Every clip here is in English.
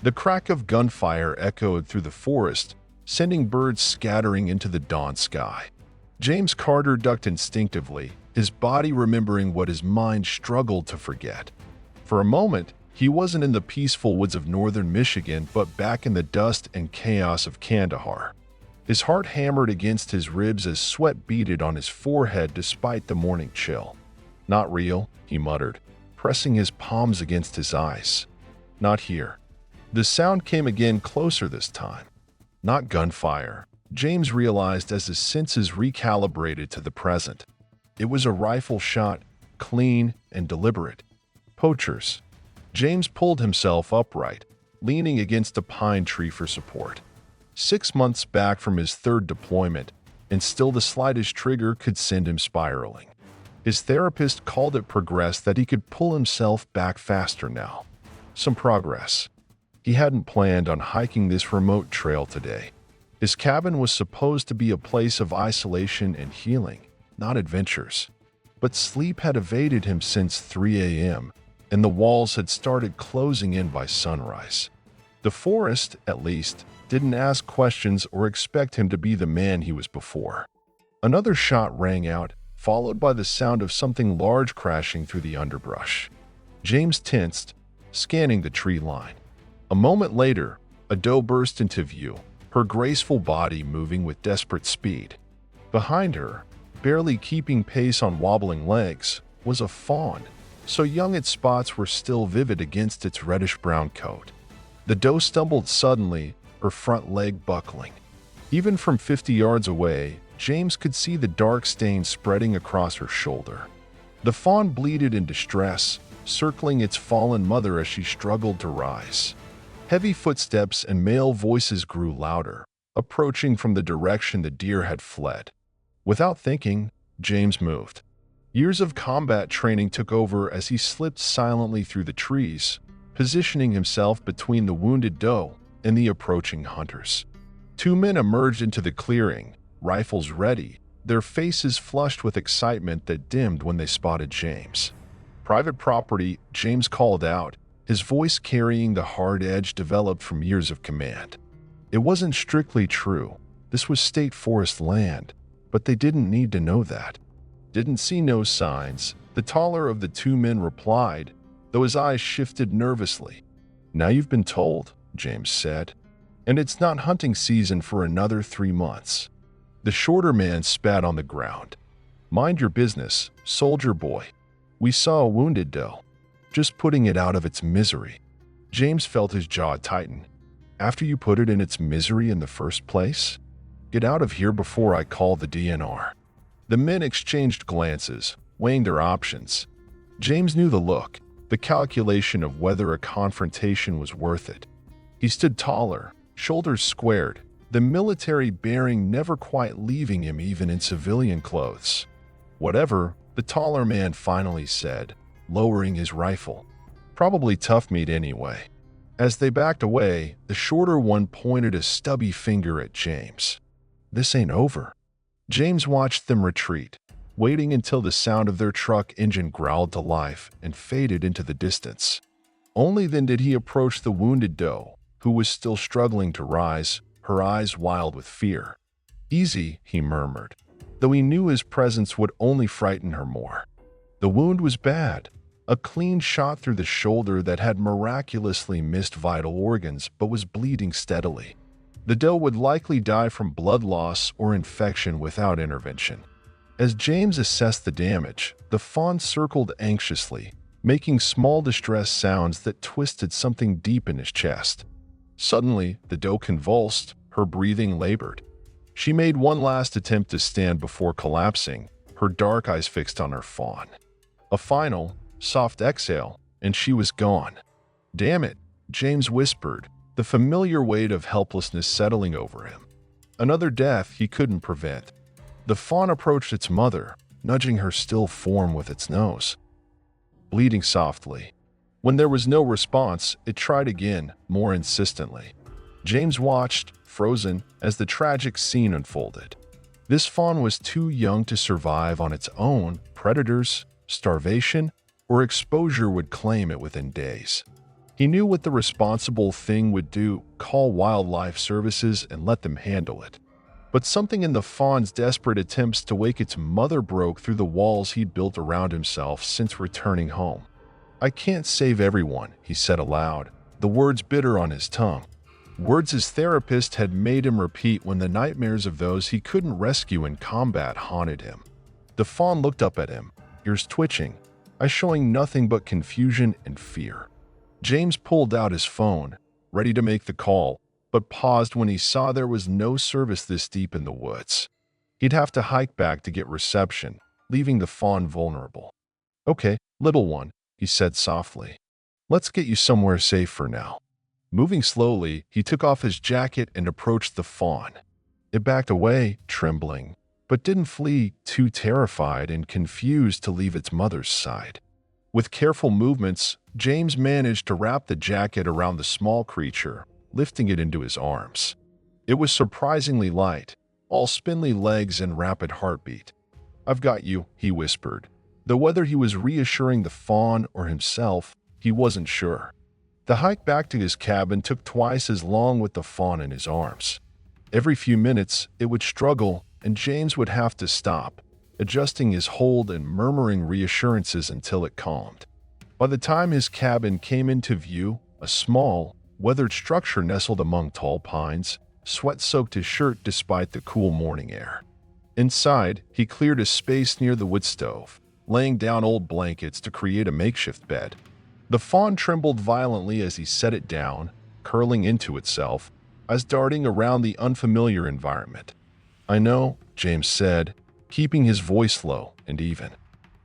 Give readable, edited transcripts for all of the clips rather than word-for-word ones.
The crack of gunfire echoed through the forest, sending birds scattering into the dawn sky. James Carter ducked instinctively, his body remembering what his mind struggled to forget. For a moment, he wasn't in the peaceful woods of northern Michigan, but back in the dust and chaos of Kandahar. His heart hammered against his ribs as sweat beaded on his forehead despite the morning chill. "Not real," he muttered, pressing his palms against his eyes. "Not here." The sound came again, closer this time. Not gunfire, James realized as his senses recalibrated to the present. It was a rifle shot, clean and deliberate. Poachers. James pulled himself upright, leaning against a pine tree for support. 6 months back from his third deployment, and still the slightest trigger could send him spiraling. His therapist called it progress, that he could pull himself back faster now. Some progress. He hadn't planned on hiking this remote trail today. His cabin was supposed to be a place of isolation and healing, not adventures. But sleep had evaded him since 3 a.m., and the walls had started closing in by sunrise. The forest, at least, didn't ask questions or expect him to be the man he was before. Another shot rang out, followed by the sound of something large crashing through the underbrush. James tensed, scanning the tree line. A moment later, a doe burst into view, her graceful body moving with desperate speed. Behind her, barely keeping pace on wobbling legs, was a fawn, so young its spots were still vivid against its reddish-brown coat. The doe stumbled suddenly, her front leg buckling. Even from 50 yards away, James could see the dark stain spreading across her shoulder. The fawn bleated in distress, circling its fallen mother as she struggled to rise. Heavy footsteps and male voices grew louder, approaching from the direction the deer had fled. Without thinking, James moved. Years of combat training took over as he slipped silently through the trees, positioning himself between the wounded doe and the approaching hunters. 2 men emerged into the clearing, rifles ready, their faces flushed with excitement that dimmed when they spotted James. "Private property," James called out, his voice carrying the hard edge developed from years of command. It wasn't strictly true. This was state forest land, but they didn't need to know that. "Didn't see no signs," the taller of the 2 men replied, though his eyes shifted nervously. "Now you've been told," James said, "and it's not hunting season for another 3 months." The shorter man spat on the ground. "Mind your business, soldier boy. We saw a wounded doe. Just putting it out of its misery." James felt his jaw tighten. "After you put it in its misery in the first place? Get out of here before I call the DNR." The men exchanged glances, weighing their options. James knew the look, the calculation of whether a confrontation was worth it. He stood taller, shoulders squared, the military bearing never quite leaving him even in civilian clothes. "Whatever," the taller man finally said, lowering his rifle. "Probably tough meat anyway." As they backed away, the shorter one pointed a stubby finger at James. "This ain't over." James watched them retreat, waiting until the sound of their truck engine growled to life and faded into the distance. Only then did he approach the wounded doe, who was still struggling to rise, her eyes wild with fear. "Easy," he murmured, though he knew his presence would only frighten her more. The wound was bad, a clean shot through the shoulder that had miraculously missed vital organs but was bleeding steadily. The doe would likely die from blood loss or infection without intervention. As James assessed the damage, the fawn circled anxiously, making small distress sounds that twisted something deep in his chest. Suddenly, the doe convulsed, her breathing labored. She made one last attempt to stand before collapsing, her dark eyes fixed on her fawn. A final, soft exhale, and she was gone. "Damn it," James whispered, the familiar weight of helplessness settling over him. Another death he couldn't prevent. The fawn approached its mother, nudging her still form with its nose. Bleeding softly. When there was no response, it tried again, more insistently. James watched, frozen, as the tragic scene unfolded. This fawn was too young to survive on its own. Predators, starvation, or exposure would claim it within days. He knew what the responsible thing would do: call wildlife services and let them handle it. But something in the fawn's desperate attempts to wake its mother broke through the walls he'd built around himself since returning home. "I can't save everyone," he said aloud, the words bitter on his tongue. Words his therapist had made him repeat when the nightmares of those he couldn't rescue in combat haunted him. The fawn looked up at him, ears twitching, eyes showing nothing but confusion and fear. James pulled out his phone, ready to make the call, but paused when he saw there was no service this deep in the woods. He'd have to hike back to get reception, leaving the fawn vulnerable. "Okay, little one," he said softly. "Let's get you somewhere safe for now." Moving slowly, he took off his jacket and approached the fawn. It backed away, trembling, but didn't flee, too terrified and confused to leave its mother's side. With careful movements, James managed to wrap the jacket around the small creature, lifting it into his arms. It was surprisingly light, all spindly legs and rapid heartbeat. "I've got you," he whispered, though whether he was reassuring the fawn or himself, he wasn't sure. The hike back to his cabin took twice as long with the fawn in his arms. Every few minutes, it would struggle, and James would have to stop, adjusting his hold and murmuring reassurances until it calmed. By the time his cabin came into view, a small, weathered structure nestled among tall pines, sweat soaked his shirt despite the cool morning air. Inside, he cleared a space near the wood stove, laying down old blankets to create a makeshift bed. The fawn trembled violently as he set it down, curling into itself, as darting around the unfamiliar environment. "I know," James said, keeping his voice low and even.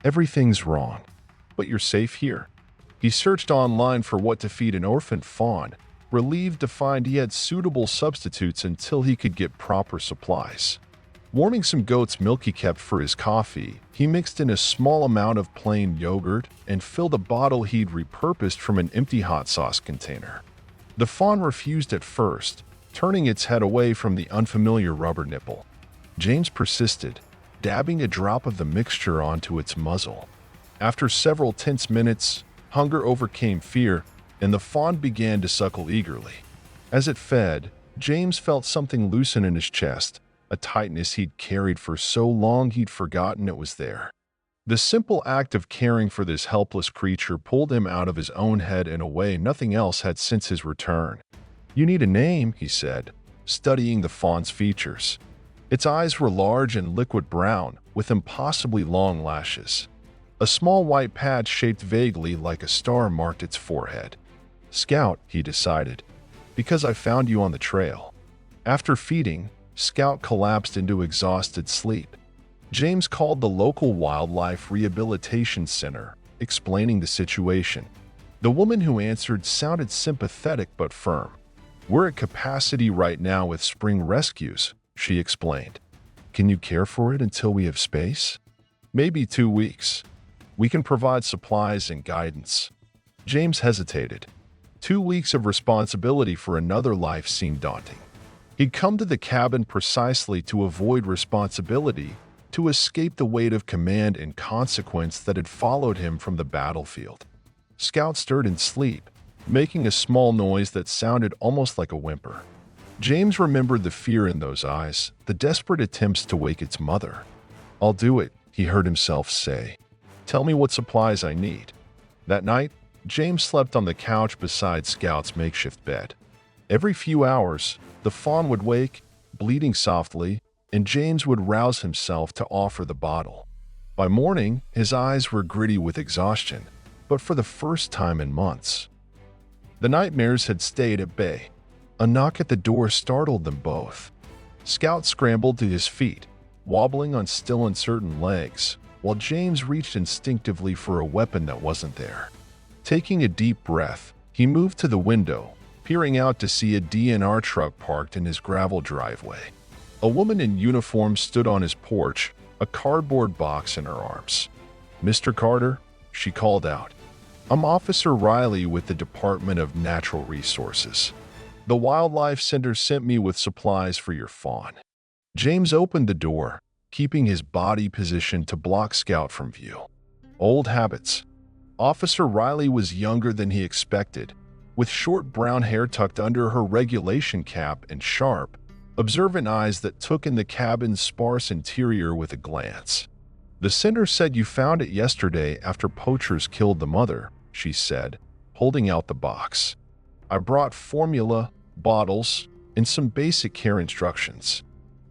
"Everything's wrong, but you're safe here." He searched online for what to feed an orphaned fawn, relieved to find he had suitable substitutes until he could get proper supplies. Warming some goat's milk he kept for his coffee, he mixed in a small amount of plain yogurt and filled a bottle he'd repurposed from an empty hot sauce container. The fawn refused at first, turning its head away from the unfamiliar rubber nipple. James persisted, dabbing a drop of the mixture onto its muzzle. After several tense minutes, hunger overcame fear, and the fawn began to suckle eagerly. As it fed, James felt something loosen in his chest, a tightness he'd carried for so long he'd forgotten it was there. The simple act of caring for this helpless creature pulled him out of his own head in a way nothing else had since his return. "You need a name," he said, studying the fawn's features. Its eyes were large and liquid brown, with impossibly long lashes. A small white patch shaped vaguely like a star marked its forehead. "Scout," he decided, "because I found you on the trail." After feeding, Scout collapsed into exhausted sleep. James called the local wildlife rehabilitation center, explaining the situation. The woman who answered sounded sympathetic but firm. "We're at capacity right now with spring rescues," she explained. "Can you care for it until we have space?" "Maybe 2 weeks. We can provide supplies and guidance." James hesitated. 2 weeks of responsibility for another life seemed daunting. He'd come to the cabin precisely to avoid responsibility, to escape the weight of command and consequence that had followed him from the battlefield. Scout stirred in sleep, making a small noise that sounded almost like a whimper. James remembered the fear in those eyes, the desperate attempts to wake its mother. "I'll do it," he heard himself say. "Tell me what supplies I need." That night, James slept on the couch beside Scout's makeshift bed. Every few hours, the fawn would wake, bleating softly, and James would rouse himself to offer the bottle. By morning, his eyes were gritty with exhaustion, but for the first time in months. The nightmares had stayed at bay. A knock at the door startled them both. Scout scrambled to his feet, wobbling on still uncertain legs, while James reached instinctively for a weapon that wasn't there. Taking a deep breath, he moved to the window, peering out to see a DNR truck parked in his gravel driveway. A woman in uniform stood on his porch, a cardboard box in her arms. "Mr. Carter?" she called out. "I'm Officer Riley with the Department of Natural Resources. The Wildlife Center sent me with supplies for your fawn." James opened the door, keeping his body positioned to block Scout from view. Old habits. Officer Riley was younger than he expected, with short brown hair tucked under her regulation cap and sharp, observant eyes that took in the cabin's sparse interior with a glance. "The center said you found it yesterday after poachers killed the mother," she said, holding out the box. "I brought formula, bottles, and some basic care instructions."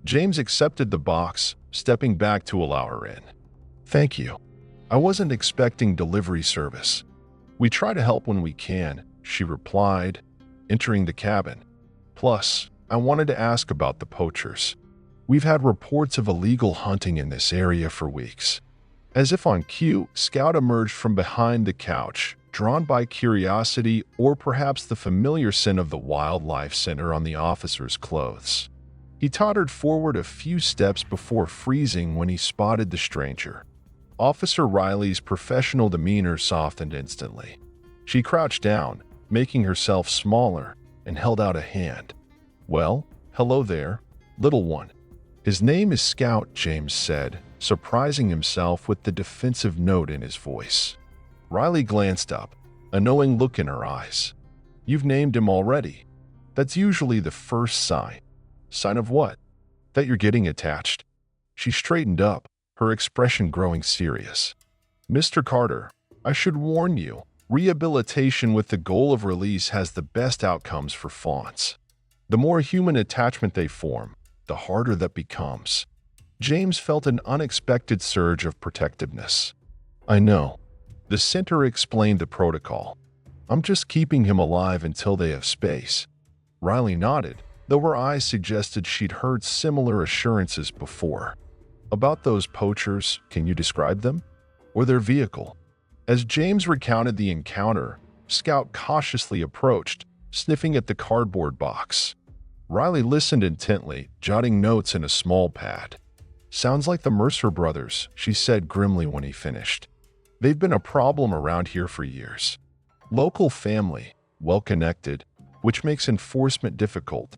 James accepted the box, stepping back to allow her in. "Thank you. I wasn't expecting delivery service. We try to help when we can," she replied, entering the cabin. "Plus, I wanted to ask about the poachers. We've had reports of illegal hunting in this area for weeks." As if on cue, Scout emerged from behind the couch, drawn by curiosity or perhaps the familiar scent of the wildlife center on the officer's clothes. He tottered forward a few steps before freezing when he spotted the stranger. Officer Riley's professional demeanor softened instantly. She crouched down, making herself smaller, and held out a hand. "Well, hello there, little one." "His name is Scout," James said, surprising himself with the defensive note in his voice. Riley glanced up, a knowing look in her eyes. "You've named him already. That's usually the first sign." "Sign of what?" "That you're getting attached." She straightened up, her expression growing serious. "Mr. Carter, I should warn you, rehabilitation with the goal of release has the best outcomes for fawns. The more human attachment they form, the harder that becomes." James felt an unexpected surge of protectiveness. "I know." The center explained the protocol. "I'm just keeping him alive until they have space." Riley nodded, though her eyes suggested she'd heard similar assurances before. "About those poachers, can you describe them? Or their vehicle?" As James recounted the encounter, Scout cautiously approached, sniffing at the cardboard box. Riley listened intently, jotting notes in a small pad. "Sounds like the Mercer brothers," she said grimly when he finished. "They've been a problem around here for years. Local family, well-connected, which makes enforcement difficult."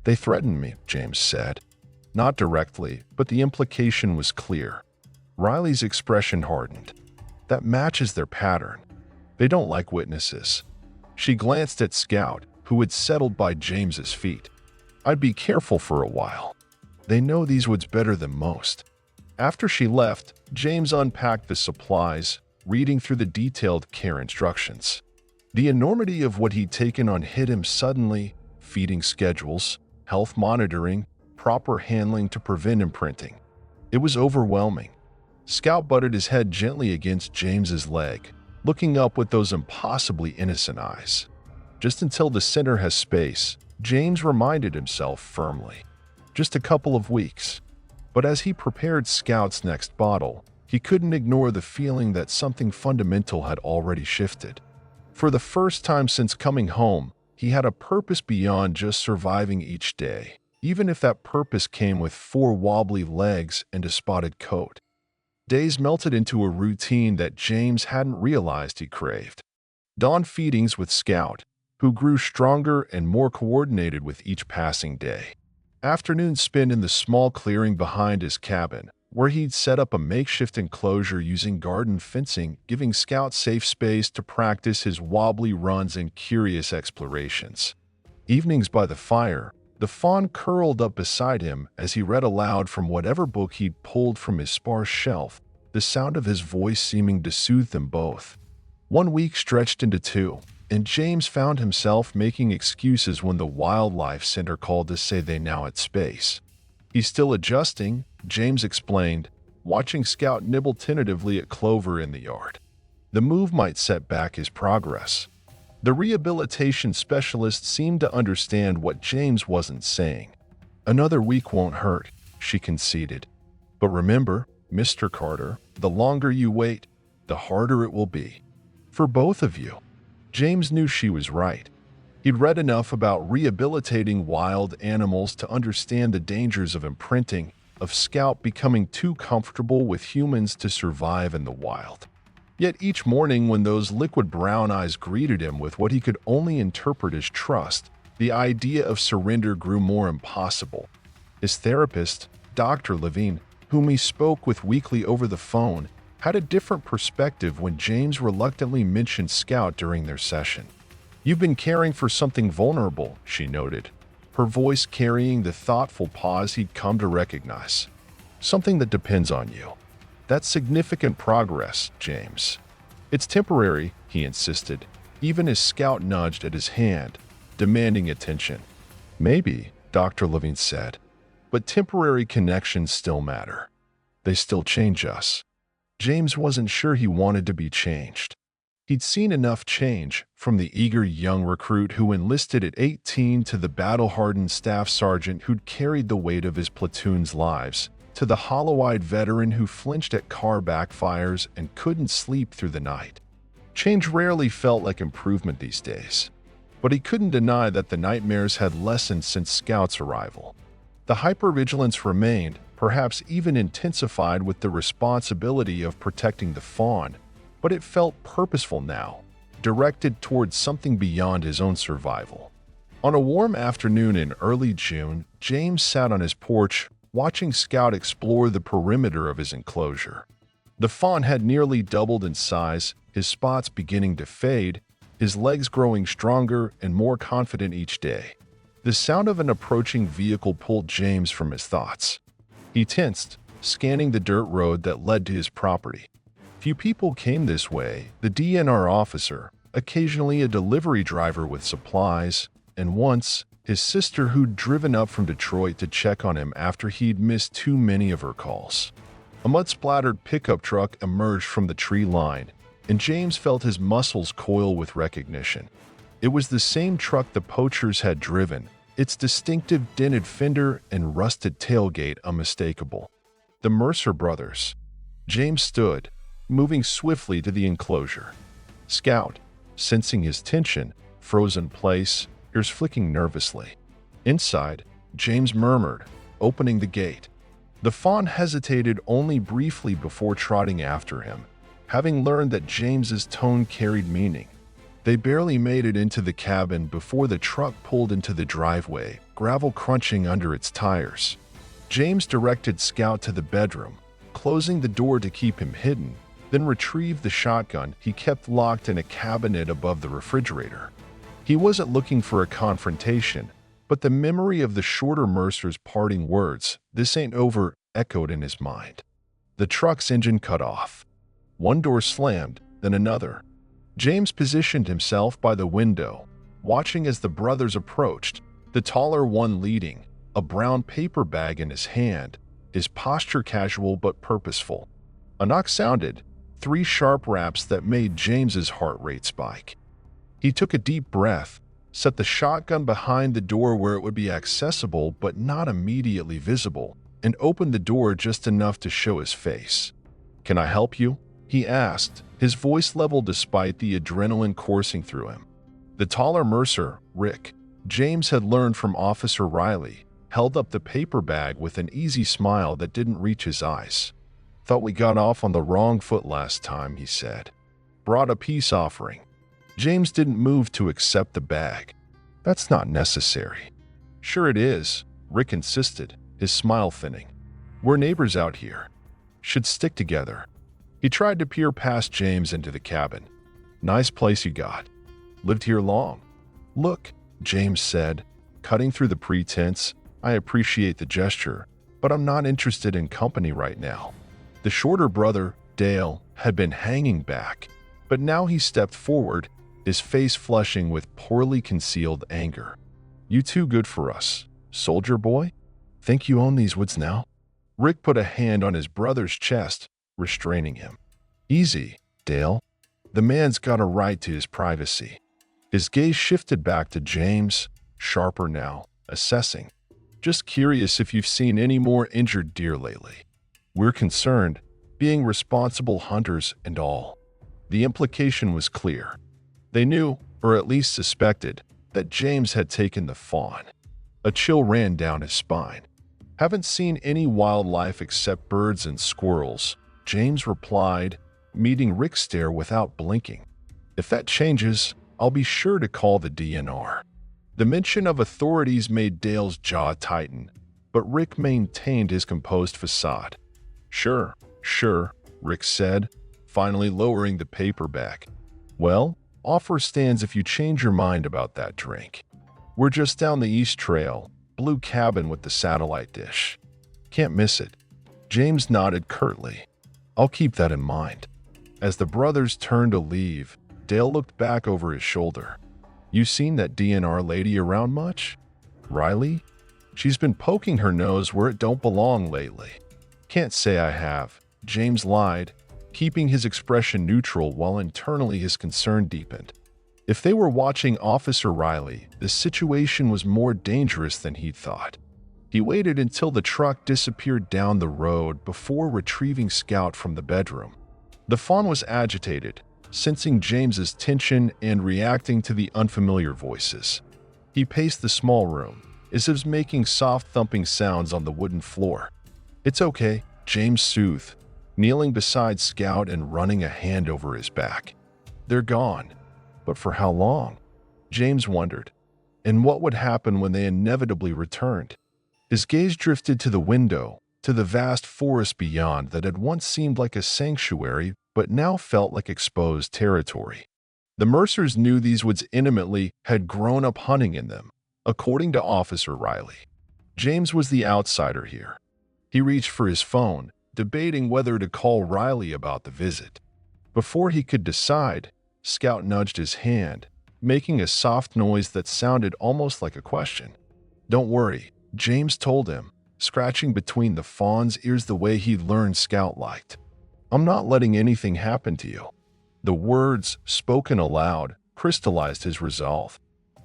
"They threatened me," James said. Not directly, but the implication was clear. Riley's expression hardened. "That matches their pattern. They don't like witnesses." She glanced at Scout, who had settled by James's feet. "I'd be careful for a while. They know these woods better than most." After she left, James unpacked the supplies, reading through the detailed care instructions. The enormity of what he'd taken on hit him suddenly: feeding schedules, health monitoring, proper handling to prevent imprinting. It was overwhelming. Scout butted his head gently against James's leg, looking up with those impossibly innocent eyes. "Just until the center has space," James reminded himself firmly. "Just a couple of weeks." But as he prepared Scout's next bottle, he couldn't ignore the feeling that something fundamental had already shifted. For the first time since coming home, he had a purpose beyond just surviving each day, even if that purpose came with 4 wobbly legs and a spotted coat. Days melted into a routine that James hadn't realized he craved. Dawn feedings with Scout, who grew stronger and more coordinated with each passing day. Afternoons spent in the small clearing behind his cabin, where he'd set up a makeshift enclosure using garden fencing, giving Scout safe space to practice his wobbly runs and curious explorations. Evenings by the fire, the fawn curled up beside him as he read aloud from whatever book he'd pulled from his sparse shelf, the sound of his voice seeming to soothe them both. 1 week stretched into 2, and James found himself making excuses when the wildlife center called to say they now had space. "He's still adjusting," James explained, watching Scout nibble tentatively at clover in the yard. The move might set back his progress. The rehabilitation specialist seemed to understand what James wasn't saying. "Another week won't hurt," she conceded. "But remember, Mr. Carter, the longer you wait, the harder it will be. For both of you." James knew she was right. He'd read enough about rehabilitating wild animals to understand the dangers of imprinting, of Scout becoming too comfortable with humans to survive in the wild. Yet each morning when those liquid brown eyes greeted him with what he could only interpret as trust, the idea of surrender grew more impossible. His therapist, Dr. Levine, whom he spoke with weekly over the phone, had a different perspective when James reluctantly mentioned Scout during their session. You've been caring for something vulnerable, she noted, her voice carrying the thoughtful pause he'd come to recognize. Something that depends on you. That's significant progress, James. It's temporary, he insisted, even as Scout nudged at his hand, demanding attention. Maybe, Dr. Levine said, but temporary connections still matter. They still change us. James wasn't sure he wanted to be changed. He'd seen enough change, from the eager young recruit who enlisted at 18 to the battle-hardened staff sergeant who'd carried the weight of his platoon's lives, to the hollow-eyed veteran who flinched at car backfires and couldn't sleep through the night. Change rarely felt like improvement these days, but he couldn't deny that the nightmares had lessened since Scout's arrival. The hypervigilance remained, perhaps even intensified with the responsibility of protecting the fawn, but it felt purposeful now, directed towards something beyond his own survival. On a warm afternoon in early June, James sat on his porch, watching Scout explore the perimeter of his enclosure. The fawn had nearly doubled in size, his spots beginning to fade, his legs growing stronger and more confident each day. The sound of an approaching vehicle pulled James from his thoughts. He tensed, scanning the dirt road that led to his property. Few people came this way, the DNR officer, occasionally a delivery driver with supplies, and once, his sister who'd driven up from Detroit to check on him after he'd missed too many of her calls. A mud-splattered pickup truck emerged from the tree line, and James felt his muscles coil with recognition. It was the same truck the poachers had driven, its distinctive dented fender and rusted tailgate unmistakable. The Mercer brothers. James stood, moving swiftly to the enclosure. Scout, sensing his tension, froze in place, ears flicking nervously. Inside, James murmured, opening the gate. The fawn hesitated only briefly before trotting after him, having learned that James's tone carried meaning. They barely made it into the cabin before the truck pulled into the driveway, gravel crunching under its tires. James directed Scout to the bedroom, closing the door to keep him hidden, then retrieved the shotgun he kept locked in a cabinet above the refrigerator. He wasn't looking for a confrontation, but the memory of the shorter Mercer's parting words, "This ain't over," echoed in his mind. The truck's engine cut off. One door slammed, then another. James positioned himself by the window, watching as the brothers approached, the taller one leading, a brown paper bag in his hand, his posture casual but purposeful. A knock sounded, 3 sharp raps that made James's heart rate spike. He took a deep breath, set the shotgun behind the door where it would be accessible but not immediately visible, and opened the door just enough to show his face. "Can I help you?" he asked, his voice level despite the adrenaline coursing through him. The taller Mercer, Rick, James had learned from Officer Riley, held up the paper bag with an easy smile that didn't reach his eyes. "Thought we got off on the wrong foot last time," he said. "Brought a peace offering." James didn't move to accept the bag. "That's not necessary." "Sure it is," Rick insisted, his smile thinning. "We're neighbors out here. Should stick together." He tried to peer past James into the cabin. "Nice place you got. Lived here long?" "Look," James said, cutting through the pretense, "I appreciate the gesture, but I'm not interested in company right now." The shorter brother, Dale, had been hanging back, but now he stepped forward, his face flushing with poorly concealed anger. "You too good for us, soldier boy? Think you own these woods now?" Rick put a hand on his brother's chest, restraining him. "Easy, Dale. The man's got a right to his privacy." His gaze shifted back to James, sharper now, assessing. "Just curious if you've seen any more injured deer lately. We're concerned, being responsible hunters and all." The implication was clear. They knew, or at least suspected, that James had taken the fawn. A chill ran down his spine. "Haven't seen any wildlife except birds and squirrels," James replied, meeting Rick's stare without blinking. "If that changes, I'll be sure to call the DNR." The mention of authorities made Dale's jaw tighten, but Rick maintained his composed facade. Sure, Rick said, finally lowering the paper bag. "Well, Offer stands if you change your mind about that drink. We're just down the East Trail, blue cabin with the satellite dish. Can't miss it." James nodded curtly. "I'll keep that in mind." As the brothers turned to leave, Dale looked back over his shoulder. "You seen that DNR lady around much? Riley? She's been poking her nose where it don't belong lately." "Can't say I have," James lied, keeping his expression neutral while internally his concern deepened. If they were watching Officer Riley, the situation was more dangerous than he'd thought. He waited until the truck disappeared down the road before retrieving Scout from the bedroom. The fawn was agitated, sensing James's tension and reacting to the unfamiliar voices. He paced the small room, as if making soft thumping sounds on the wooden floor. "It's okay," James soothed, kneeling beside Scout and running a hand over his back. "They're gone. But for how long?" James wondered. And what would happen when they inevitably returned? His gaze drifted to the window, to the vast forest beyond that had once seemed like a sanctuary but now felt like exposed territory. The Mercers knew these woods intimately, had grown up hunting in them, according to Officer Riley. James was the outsider here. He reached for his phone, debating whether to call Riley about the visit. Before he could decide, Scout nudged his hand, making a soft noise that sounded almost like a question. "Don't worry," James told him, scratching between the fawn's ears the way he'd learned Scout liked. "I'm not letting anything happen to you." The words, spoken aloud, crystallized his resolve.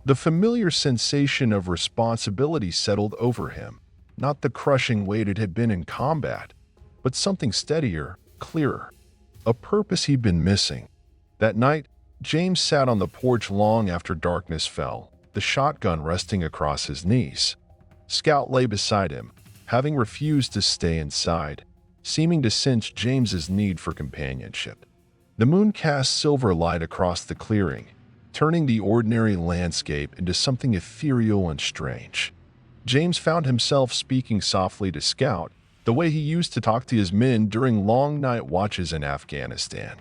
The familiar sensation of responsibility settled over him, not the crushing weight it had been in combat, but something steadier, clearer, a purpose he'd been missing. That night, James sat on the porch long after darkness fell, the shotgun resting across his knees. Scout lay beside him, having refused to stay inside, seeming to sense James's need for companionship. The moon cast silver light across the clearing, turning the ordinary landscape into something ethereal and strange. James found himself speaking softly to Scout, the way he used to talk to his men during long night watches in Afghanistan.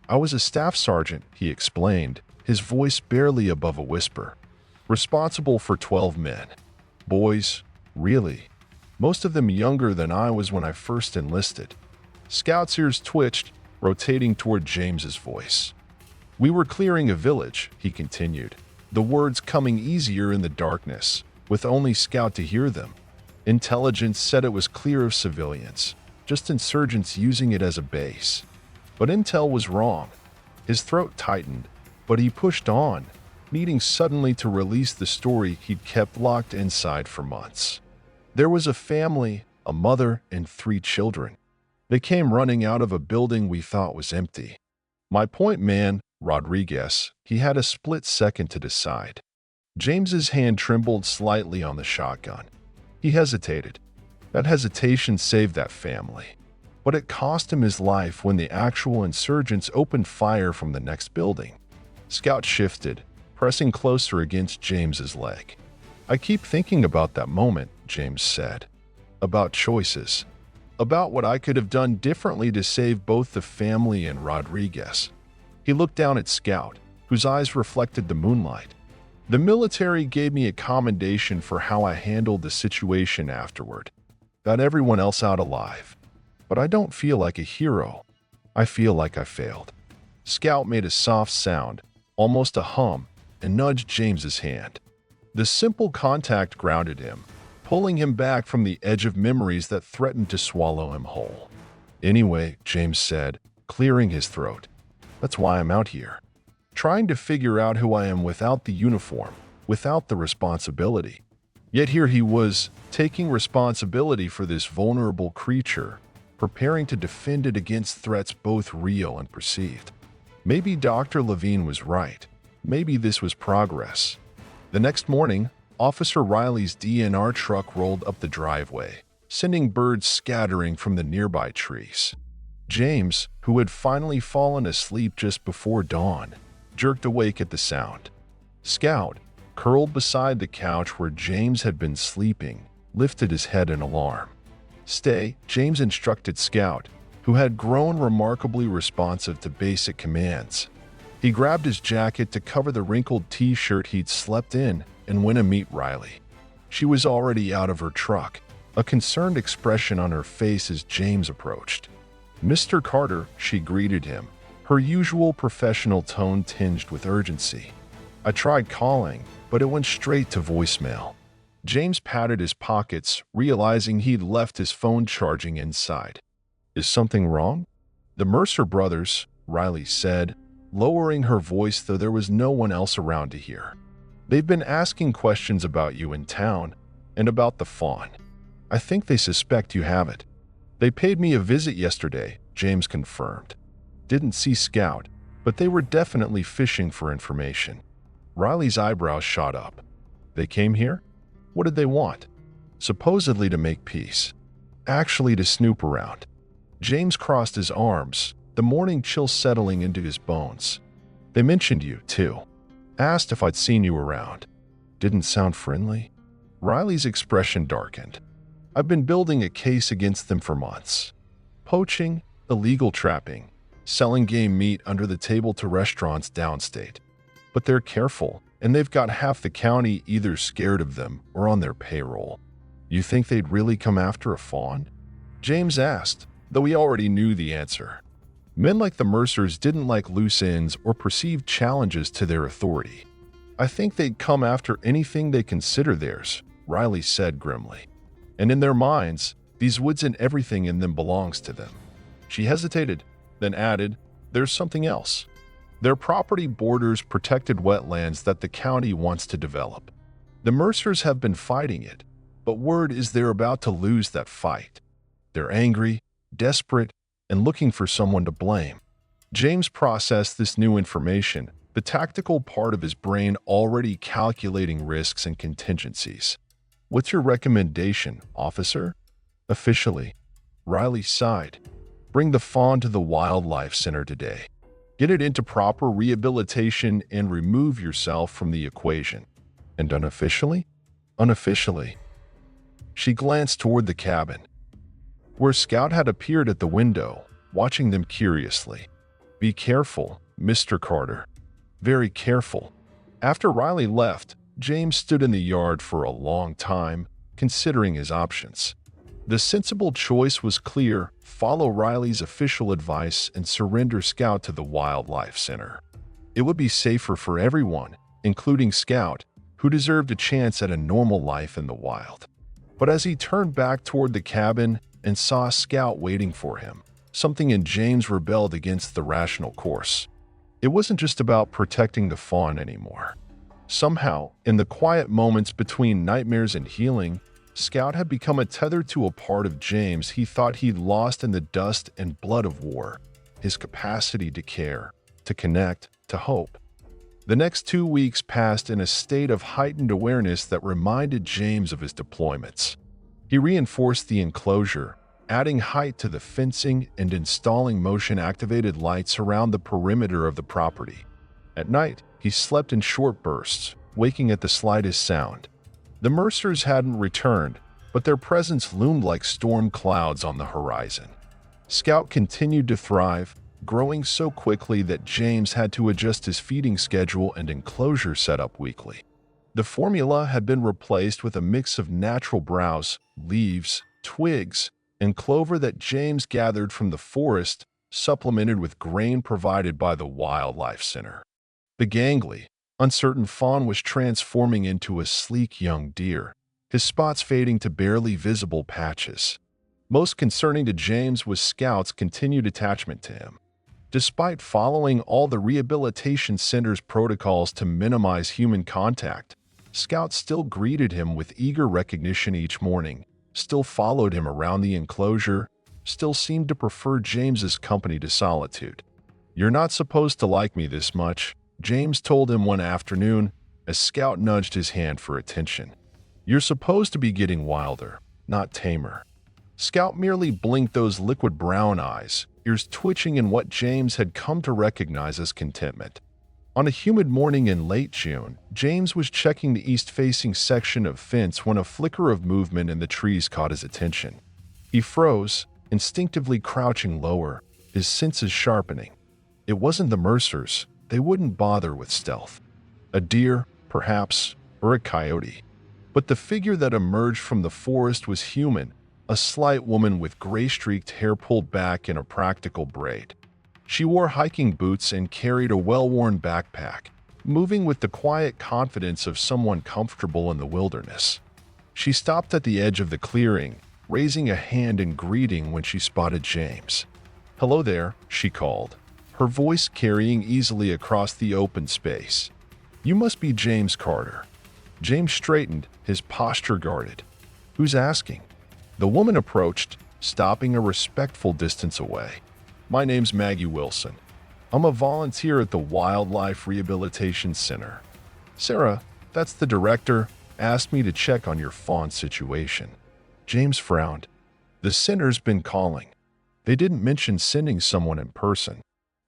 "I was a staff sergeant," he explained, his voice barely above a whisper. "Responsible for 12 men. Boys, really. Most of them younger than I was when I first enlisted." Scout's ears twitched, rotating toward James's voice. "We were clearing a village," he continued, the words coming easier in the darkness, with only Scout to hear them. "Intelligence said it was clear of civilians, just insurgents using it as a base. But intel was wrong." His throat tightened, but he pushed on, needing suddenly to release the story he'd kept locked inside for months. "There was a family, a mother and 3 children. They came running out of a building we thought was empty. My point man, Rodriguez, he had a split second to decide." James's hand trembled slightly on the shotgun. He hesitated. That hesitation saved that family. But it cost him his life when the actual insurgents opened fire from the next building. Scout shifted, pressing closer against James's leg. "I keep thinking about that moment," James said. "About choices. About what I could have done differently to save both the family and Rodriguez." He looked down at Scout, whose eyes reflected the moonlight. "The military gave me a commendation for how I handled the situation afterward. Got everyone else out alive. But I don't feel like a hero. I feel like I failed." Scout made a soft sound, almost a hum, and nudged James's hand. The simple contact grounded him, pulling him back from the edge of memories that threatened to swallow him whole. "Anyway," James said, clearing his throat, "that's why I'm out here. Trying to figure out who I am without the uniform, without the responsibility." Yet here he was, taking responsibility for this vulnerable creature, preparing to defend it against threats both real and perceived. Maybe Dr. Levine was right. Maybe this was progress. The next morning, Officer Riley's DNR truck rolled up the driveway, sending birds scattering from the nearby trees. James, who had finally fallen asleep just before dawn, jerked awake at the sound. Scout, curled beside the couch where James had been sleeping, lifted his head in alarm. "Stay," James instructed Scout, who had grown remarkably responsive to basic commands. He grabbed his jacket to cover the wrinkled t-shirt he'd slept in and went to meet Riley. She was already out of her truck, a concerned expression on her face as James approached. "Mr. Carter," she greeted him, her usual professional tone tinged with urgency. "I tried calling, but it went straight to voicemail." James patted his pockets, realizing he'd left his phone charging inside. "Is something wrong?" "The Mercer brothers," Riley said, lowering her voice though there was no one else around to hear. "They've been asking questions about you in town and about the fawn. I think they suspect you have it." "They paid me a visit yesterday," James confirmed. "Didn't see Scout, but they were definitely fishing for information." Riley's eyebrows shot up. "They came here? What did they want?" "Supposedly to make peace. Actually to snoop around." James crossed his arms, the morning chill settling into his bones. "They mentioned you, too. Asked if I'd seen you around." "Didn't sound friendly?" Riley's expression darkened. "I've been building a case against them for months. Poaching, illegal trapping, selling game meat under the table to restaurants downstate. But they're careful, and they've got half the county either scared of them or on their payroll." "You think they'd really come after a fawn?" James asked, though he already knew the answer. Men like the Mercers didn't like loose ends or perceived challenges to their authority. "I think they'd come after anything they consider theirs," Riley said grimly. "And in their minds, these woods and everything in them belongs to them." She hesitated, then added, "There's something else. Their property borders protected wetlands that the county wants to develop. The Mercers have been fighting it, but word is they're about to lose that fight. They're angry, desperate, and looking for someone to blame." James processed this new information, the tactical part of his brain already calculating risks and contingencies. "What's your recommendation, officer?" "Officially," Riley sighed, "bring the fawn to the wildlife center today. Get it into proper rehabilitation and remove yourself from the equation." "And unofficially?" "Unofficially." She glanced toward the cabin, where Scout had appeared at the window, watching them curiously. "Be careful, Mr. Carter. Very careful." After Riley left, James stood in the yard for a long time, considering his options. The sensible choice was clear: follow Riley's official advice and surrender Scout to the Wildlife Center. It would be safer for everyone, including Scout, who deserved a chance at a normal life in the wild. But as he turned back toward the cabin and saw Scout waiting for him, something in James rebelled against the rational course. It wasn't just about protecting the fawn anymore. Somehow, in the quiet moments between nightmares and healing, Scout had become a tether to a part of James he thought he'd lost in the dust and blood of war: his capacity to care, to connect, to hope. The next 2 weeks passed in a state of heightened awareness that reminded James of his deployments. He reinforced the enclosure, adding height to the fencing and installing motion-activated lights around the perimeter of the property. At night, he slept in short bursts, waking at the slightest sound. The Mercers hadn't returned, but their presence loomed like storm clouds on the horizon. Scout continued to thrive, growing so quickly that James had to adjust his feeding schedule and enclosure setup weekly. The formula had been replaced with a mix of natural browse, leaves, twigs, and clover that James gathered from the forest, supplemented with grain provided by the Wildlife Center. The gangly, uncertain fawn was transforming into a sleek young deer, his spots fading to barely visible patches. Most concerning to James was Scout's continued attachment to him. Despite following all the rehabilitation center's protocols to minimize human contact, Scout still greeted him with eager recognition each morning, still followed him around the enclosure, still seemed to prefer James's company to solitude. "You're not supposed to like me this much," James told him one afternoon as Scout nudged his hand for attention. "You're supposed to be getting wilder, not tamer." Scout merely blinked those liquid brown eyes, ears twitching in what James had come to recognize as contentment. On a humid morning in late June, James was checking the east-facing section of fence when a flicker of movement in the trees caught his attention. He froze, instinctively crouching lower, his senses sharpening. It wasn't the Mercers, they wouldn't bother with stealth. A deer, perhaps, or a coyote. But the figure that emerged from the forest was human, a slight woman with gray-streaked hair pulled back in a practical braid. She wore hiking boots and carried a well-worn backpack, moving with the quiet confidence of someone comfortable in the wilderness. She stopped at the edge of the clearing, raising a hand in greeting when she spotted James. "Hello there," she called, her voice carrying easily across the open space. "You must be James Carter." James straightened, his posture guarded. "Who's asking?" The woman approached, stopping a respectful distance away. "My name's Maggie Wilson. I'm a volunteer at the Wildlife Rehabilitation Center. Sarah, that's the director, asked me to check on your fawn situation." James frowned. "The center's been calling. They didn't mention sending someone in person."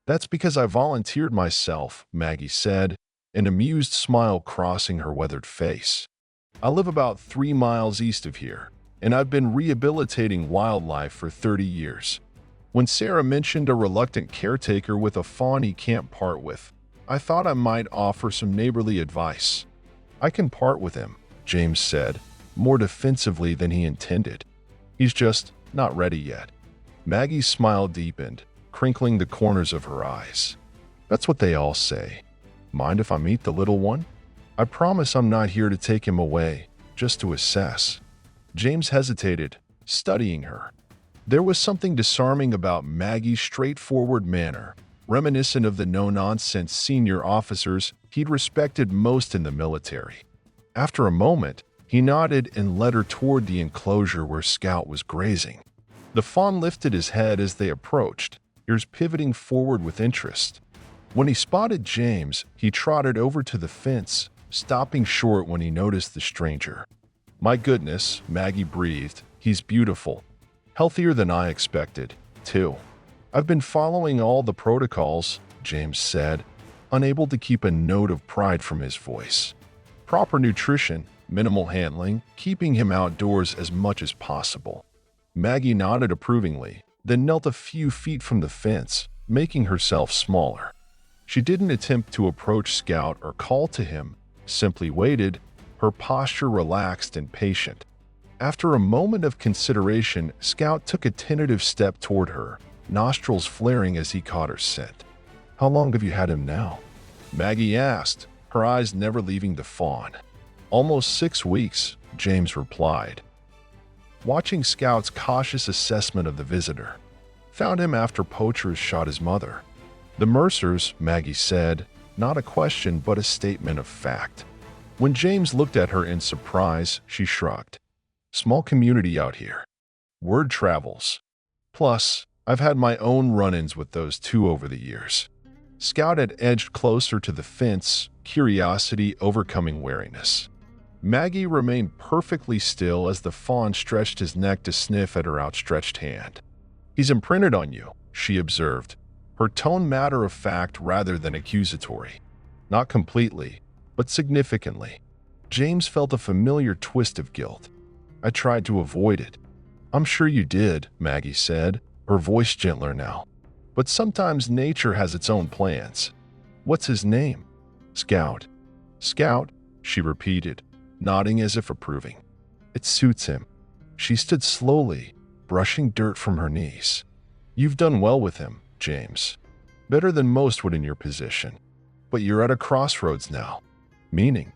"That's because I volunteered myself," Maggie said, an amused smile crossing her weathered face. "I live about 3 miles east of here, and I've been rehabilitating wildlife for 30 years. When Sarah mentioned a reluctant caretaker with a fawn he can't part with, I thought I might offer some neighborly advice." "I can part with him," James said, more defensively than he intended. "He's just not ready yet." Maggie's smile deepened, crinkling the corners of her eyes. "That's what they all say. Mind if I meet the little one? I promise I'm not here to take him away, just to assess." James hesitated, studying her. There was something disarming about Maggie's straightforward manner, reminiscent of the no-nonsense senior officers he'd respected most in the military. After a moment, he nodded and led her toward the enclosure where Scout was grazing. The fawn lifted his head as they approached, ears pivoting forward with interest. When he spotted James, he trotted over to the fence, stopping short when he noticed the stranger. "My goodness," Maggie breathed, "he's beautiful. Healthier than I expected, too." "I've been following all the protocols," James said, unable to keep a note of pride from his voice. "Proper nutrition, minimal handling, keeping him outdoors as much as possible." Maggie nodded approvingly, then knelt a few feet from the fence, making herself smaller. She didn't attempt to approach Scout or call to him, simply waited, her posture relaxed and patient. After a moment of consideration, Scout took a tentative step toward her, nostrils flaring as he caught her scent. "How long have you had him now?" Maggie asked, her eyes never leaving the fawn. "Almost 6 weeks," James replied, watching Scout's cautious assessment of the visitor. "Found him after poachers shot his mother." "The Mercers," Maggie said, not a question but a statement of fact. When James looked at her in surprise, she shrugged. "Small community out here. Word travels. Plus, I've had my own run-ins with those two over the years." Scout had edged closer to the fence, curiosity overcoming wariness. Maggie remained perfectly still as the fawn stretched his neck to sniff at her outstretched hand. "He's imprinted on you," she observed, her tone matter-of-fact rather than accusatory. "Not completely, but significantly." James felt a familiar twist of guilt. "I tried to avoid it." "I'm sure you did," Maggie said, her voice gentler now. "But sometimes nature has its own plans." "What's his name?" "Scout." "Scout," she repeated, nodding as if approving. "It suits him." She stood slowly, brushing dirt from her knees. "You've done well with him, James. Better than most would in your position. But you're at a crossroads now." "Meaning?"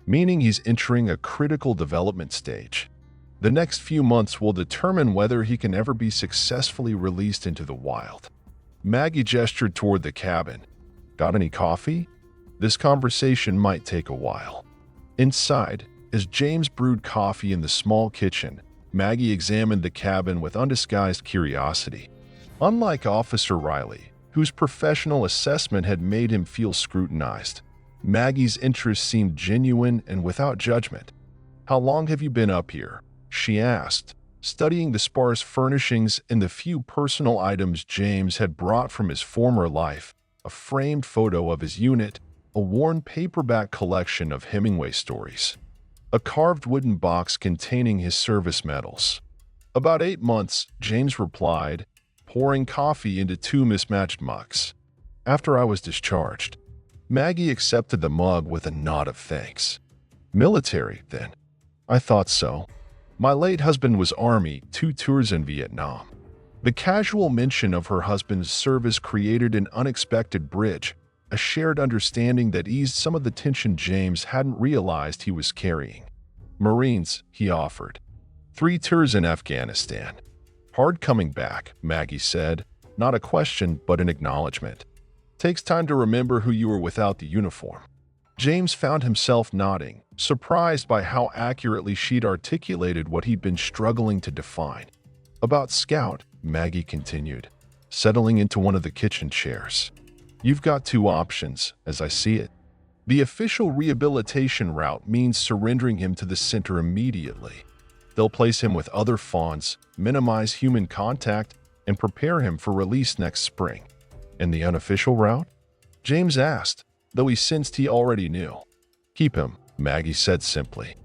"Meaning he's entering a critical development stage. The next few months will determine whether he can ever be successfully released into the wild." Maggie gestured toward the cabin. "Got any coffee? This conversation might take a while." Inside, as James brewed coffee in the small kitchen, Maggie examined the cabin with undisguised curiosity. Unlike Officer Riley, whose professional assessment had made him feel scrutinized, Maggie's interest seemed genuine and without judgment. "How long have you been up here?" she asked, studying the sparse furnishings and the few personal items James had brought from his former life, a framed photo of his unit, a worn paperback collection of Hemingway stories, a carved wooden box containing his service medals. "About 8 months," James replied, pouring coffee into 2 mismatched mugs. "After I was discharged." Maggie accepted the mug with a nod of thanks. Military, then? I thought so. My late husband was Army, 2 tours in Vietnam. The casual mention of her husband's service created an unexpected bridge, a shared understanding that eased some of the tension James hadn't realized he was carrying. Marines, he offered. 3 tours in Afghanistan. Hard coming back, Maggie said, not a question but an acknowledgement. Takes time to remember who you were without the uniform. James found himself nodding, surprised by how accurately she'd articulated what he'd been struggling to define. About Scout, Maggie continued, settling into one of the kitchen chairs. You've got 2 options, as I see it. The official rehabilitation route means surrendering him to the center immediately. They'll place him with other fawns, minimize human contact, and prepare him for release next spring. And the unofficial route? James asked, though he sensed he already knew. Keep him, Maggie said simply.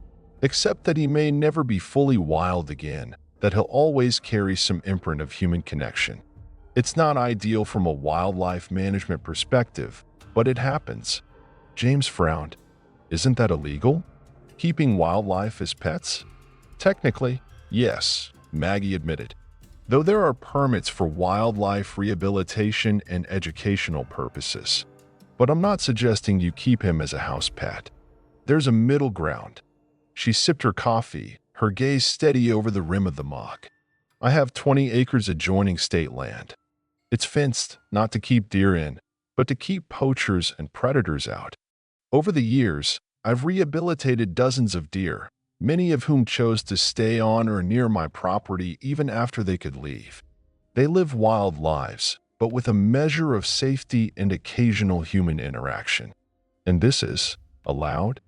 Except that he may never be fully wild again, that he'll always carry some imprint of human connection. It's not ideal from a wildlife management perspective, but it happens. James frowned. Isn't that illegal? Keeping wildlife as pets? Technically, yes, Maggie admitted. Though there are permits for wildlife rehabilitation and educational purposes. But I'm not suggesting you keep him as a house pet. There's a middle ground. She sipped her coffee, her gaze steady over the rim of the mug. I have 20 acres adjoining state land. It's fenced, not to keep deer in, but to keep poachers and predators out. Over the years, I've rehabilitated dozens of deer, many of whom chose to stay on or near my property even after they could leave. They live wild lives, but with a measure of safety and occasional human interaction. And this is allowed?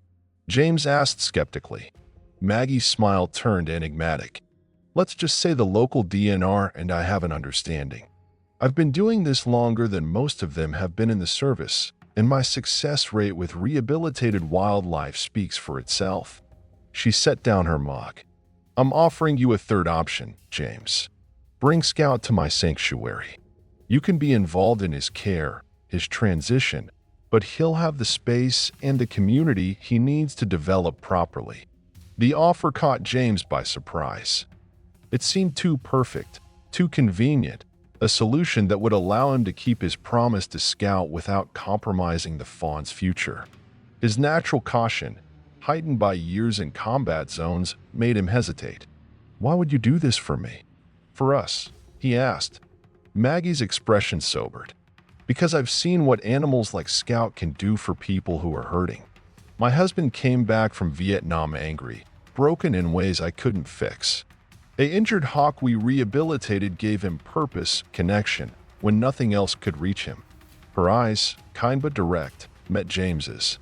James asked skeptically. Maggie's smile turned enigmatic. Let's just say the local DNR and I have an understanding. I've been doing this longer than most of them have been in the service, and my success rate with rehabilitated wildlife speaks for itself. She set down her mug. I'm offering you a third option, James. Bring Scout to my sanctuary. You can be involved in his care, his transition, but he'll have the space and the community he needs to develop properly. The offer caught James by surprise. It seemed too perfect, too convenient, a solution that would allow him to keep his promise to Scout without compromising the fawn's future. His natural caution, heightened by years in combat zones, made him hesitate. Why would you do this for me? For us, he asked. Maggie's expression sobered. Because I've seen what animals like Scout can do for people who are hurting. My husband came back from Vietnam angry, broken in ways I couldn't fix. An injured hawk we rehabilitated gave him purpose, connection, when nothing else could reach him. Her eyes, kind but direct, met James's.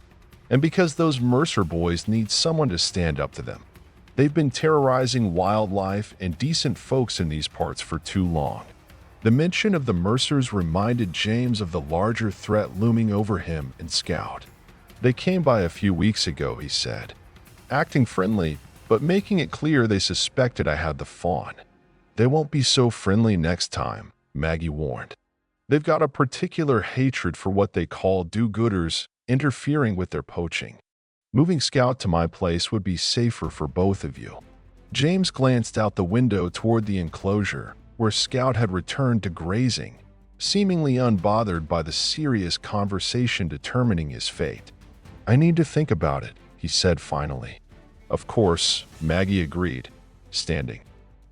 And because those Mercer boys need someone to stand up to them. They've been terrorizing wildlife and decent folks in these parts for too long. The mention of the Mercers reminded James of the larger threat looming over him and Scout. They came by a few weeks ago, he said, acting friendly, but making it clear they suspected I had the fawn. They won't be so friendly next time, Maggie warned. They've got a particular hatred for what they call do-gooders interfering with their poaching. Moving Scout to my place would be safer for both of you. James glanced out the window toward the enclosure, where Scout had returned to grazing, seemingly unbothered by the serious conversation determining his fate. I need to think about it, he said finally. Of course, Maggie agreed, standing.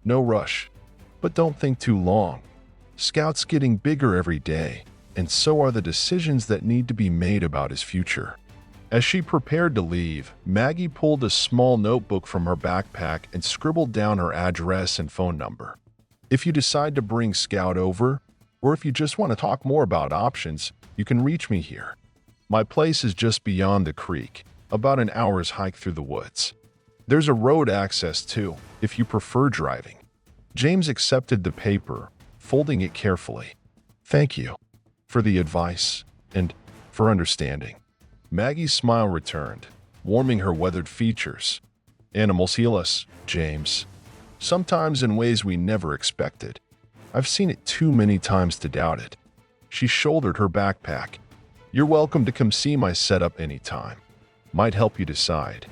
No rush, but don't think too long. Scout's getting bigger every day, and so are the decisions that need to be made about his future. As she prepared to leave, Maggie pulled a small notebook from her backpack and scribbled down her address and phone number. If you decide to bring Scout over, or if you just want to talk more about options, you can reach me here. My place is just beyond the creek, about an hour's hike through the woods. There's a road access too, if you prefer driving. James accepted the paper, folding it carefully. Thank you for the advice and for understanding. Maggie's smile returned, warming her weathered features. Animals heal us, James. Sometimes in ways we never expected. I've seen it too many times to doubt it. She shouldered her backpack. You're welcome to come see my setup anytime. Might help you decide.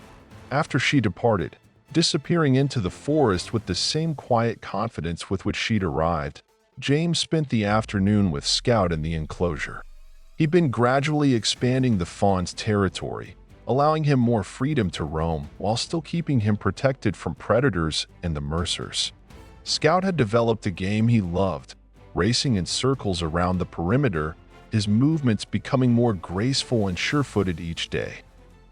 After she departed, disappearing into the forest with the same quiet confidence with which she'd arrived, James spent the afternoon with Scout in the enclosure. He'd been gradually expanding the fawn's territory, allowing him more freedom to roam while still keeping him protected from predators and the Mercers. Scout had developed a game he loved, racing in circles around the perimeter, his movements becoming more graceful and sure-footed each day.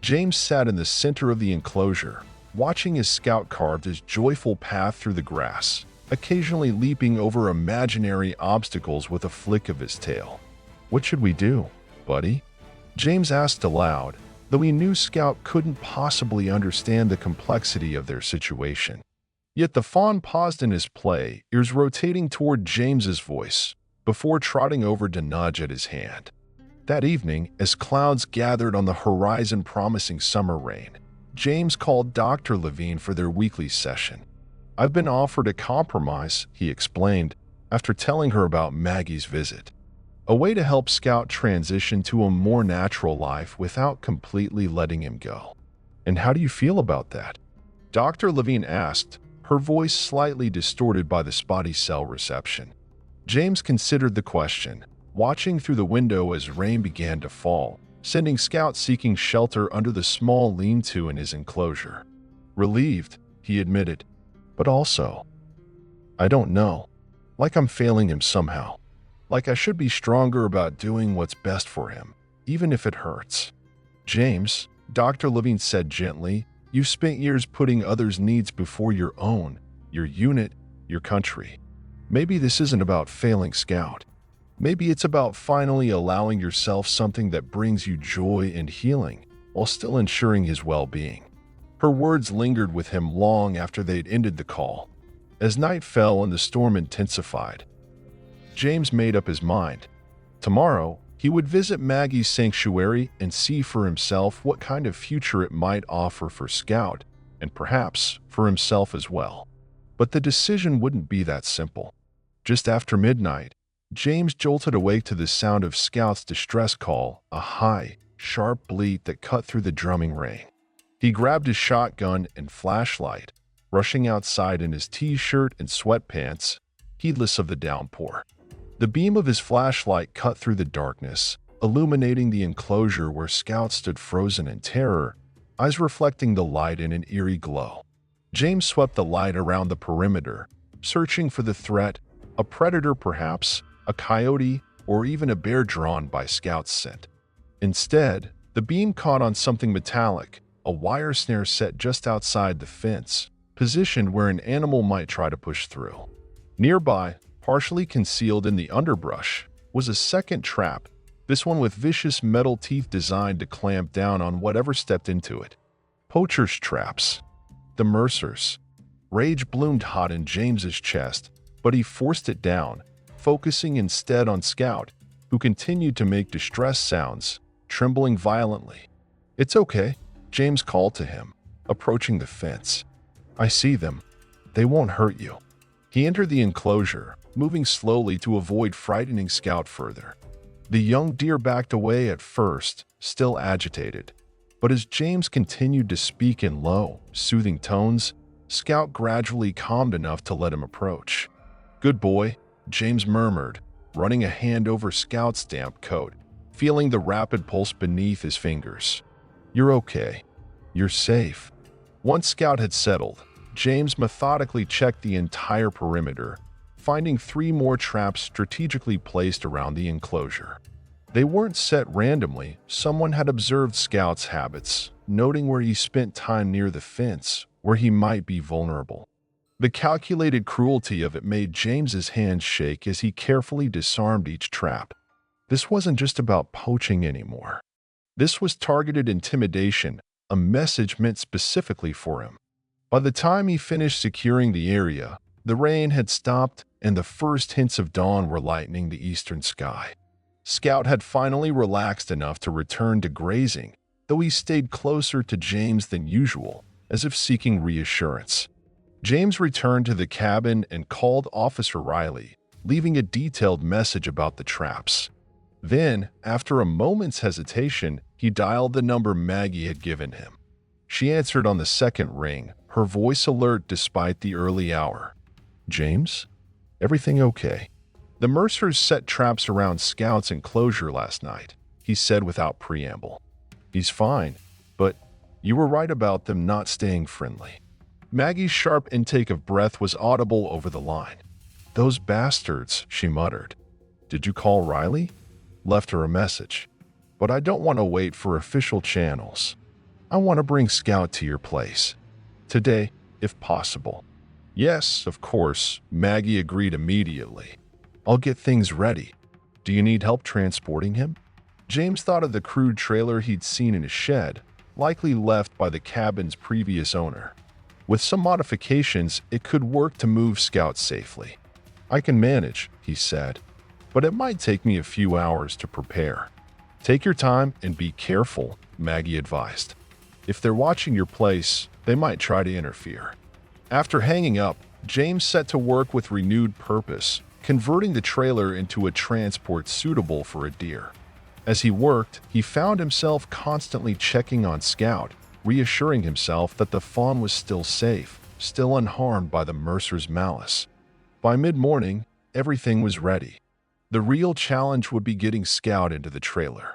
James sat in the center of the enclosure, watching his Scout carve his joyful path through the grass, occasionally leaping over imaginary obstacles with a flick of his tail. "What should we do, buddy?" James asked aloud, though he knew Scout couldn't possibly understand the complexity of their situation. Yet the fawn paused in his play, ears rotating toward James's voice, before trotting over to nudge at his hand. That evening, as clouds gathered on the horizon promising summer rain, James called Dr. Levine for their weekly session. "I've been offered a compromise," he explained, after telling her about Maggie's visit. A way to help Scout transition to a more natural life without completely letting him go. "And how do you feel about that?" Dr. Levine asked, her voice slightly distorted by the spotty cell reception. James considered the question, watching through the window as rain began to fall, sending Scout seeking shelter under the small lean-to in his enclosure. "Relieved," he admitted, "but also, I don't know, like I'm failing him somehow. Like I should be stronger about doing what's best for him, even if it hurts." "James," Dr. Levine said gently, "you've spent years putting others' needs before your own, your unit, your country. Maybe this isn't about failing Scout. Maybe it's about finally allowing yourself something that brings you joy and healing, while still ensuring his well-being." Her words lingered with him long after they'd ended the call. As night fell and the storm intensified, James made up his mind. Tomorrow, he would visit Maggie's sanctuary and see for himself what kind of future it might offer for Scout, and perhaps for himself as well. But the decision wouldn't be that simple. Just after midnight, James jolted awake to the sound of Scout's distress call, a high, sharp bleat that cut through the drumming rain. He grabbed his shotgun and flashlight, rushing outside in his t-shirt and sweatpants, heedless of the downpour. The beam of his flashlight cut through the darkness, illuminating the enclosure where Scout stood frozen in terror, eyes reflecting the light in an eerie glow. James swept the light around the perimeter, searching for the threat, a predator perhaps, a coyote, or even a bear drawn by Scout's scent. Instead, the beam caught on something metallic, a wire snare set just outside the fence, positioned where an animal might try to push through. Nearby, partially concealed in the underbrush, was a second trap, this one with vicious metal teeth designed to clamp down on whatever stepped into it. Poachers' traps. The Mercers. Rage bloomed hot in James's chest, but he forced it down, focusing instead on Scout, who continued to make distress sounds, trembling violently. "It's okay," James called to him, approaching the fence. "I see them. They won't hurt you." He entered the enclosure, moving slowly to avoid frightening Scout further. The young deer backed away at first, still agitated. But as James continued to speak in low, soothing tones, Scout gradually calmed enough to let him approach. "Good boy," James murmured, running a hand over Scout's damp coat, feeling the rapid pulse beneath his fingers. "You're okay. You're safe." Once Scout had settled, James methodically checked the entire perimeter, finding 3 more traps strategically placed around the enclosure. They weren't set randomly. Someone had observed Scout's habits, noting where he spent time near the fence, where he might be vulnerable. The calculated cruelty of it made James's hands shake as he carefully disarmed each trap. This wasn't just about poaching anymore. This was targeted intimidation, a message meant specifically for him. By the time he finished securing the area, the rain had stopped and the first hints of dawn were lightening the eastern sky. Scout had finally relaxed enough to return to grazing, though he stayed closer to James than usual, as if seeking reassurance. James returned to the cabin and called Officer Riley, leaving a detailed message about the traps. Then, after a moment's hesitation, he dialed the number Maggie had given him. She answered on the second ring, her voice alert despite the early hour. "James? Everything okay?" "The Mercers set traps around Scout's enclosure last night," he said without preamble. "He's fine, but you were right about them not staying friendly." Maggie's sharp intake of breath was audible over the line. "Those bastards," she muttered. "Did you call Riley?" "Left her a message. But I don't want to wait for official channels. I want to bring Scout to your place. Today, if possible." "Yes, of course," Maggie agreed immediately. "I'll get things ready. Do you need help transporting him?" James thought of the crude trailer he'd seen in his shed, likely left by the cabin's previous owner. With some modifications, it could work to move Scout safely. "I can manage," he said, "but it might take me a few hours to prepare." "Take your time and be careful," Maggie advised. "If they're watching your place, they might try to interfere." After hanging up, James set to work with renewed purpose, converting the trailer into a transport suitable for a deer. As he worked, he found himself constantly checking on Scout, reassuring himself that the fawn was still safe, still unharmed by the Mercer's malice. By mid-morning, everything was ready. The real challenge would be getting Scout into the trailer.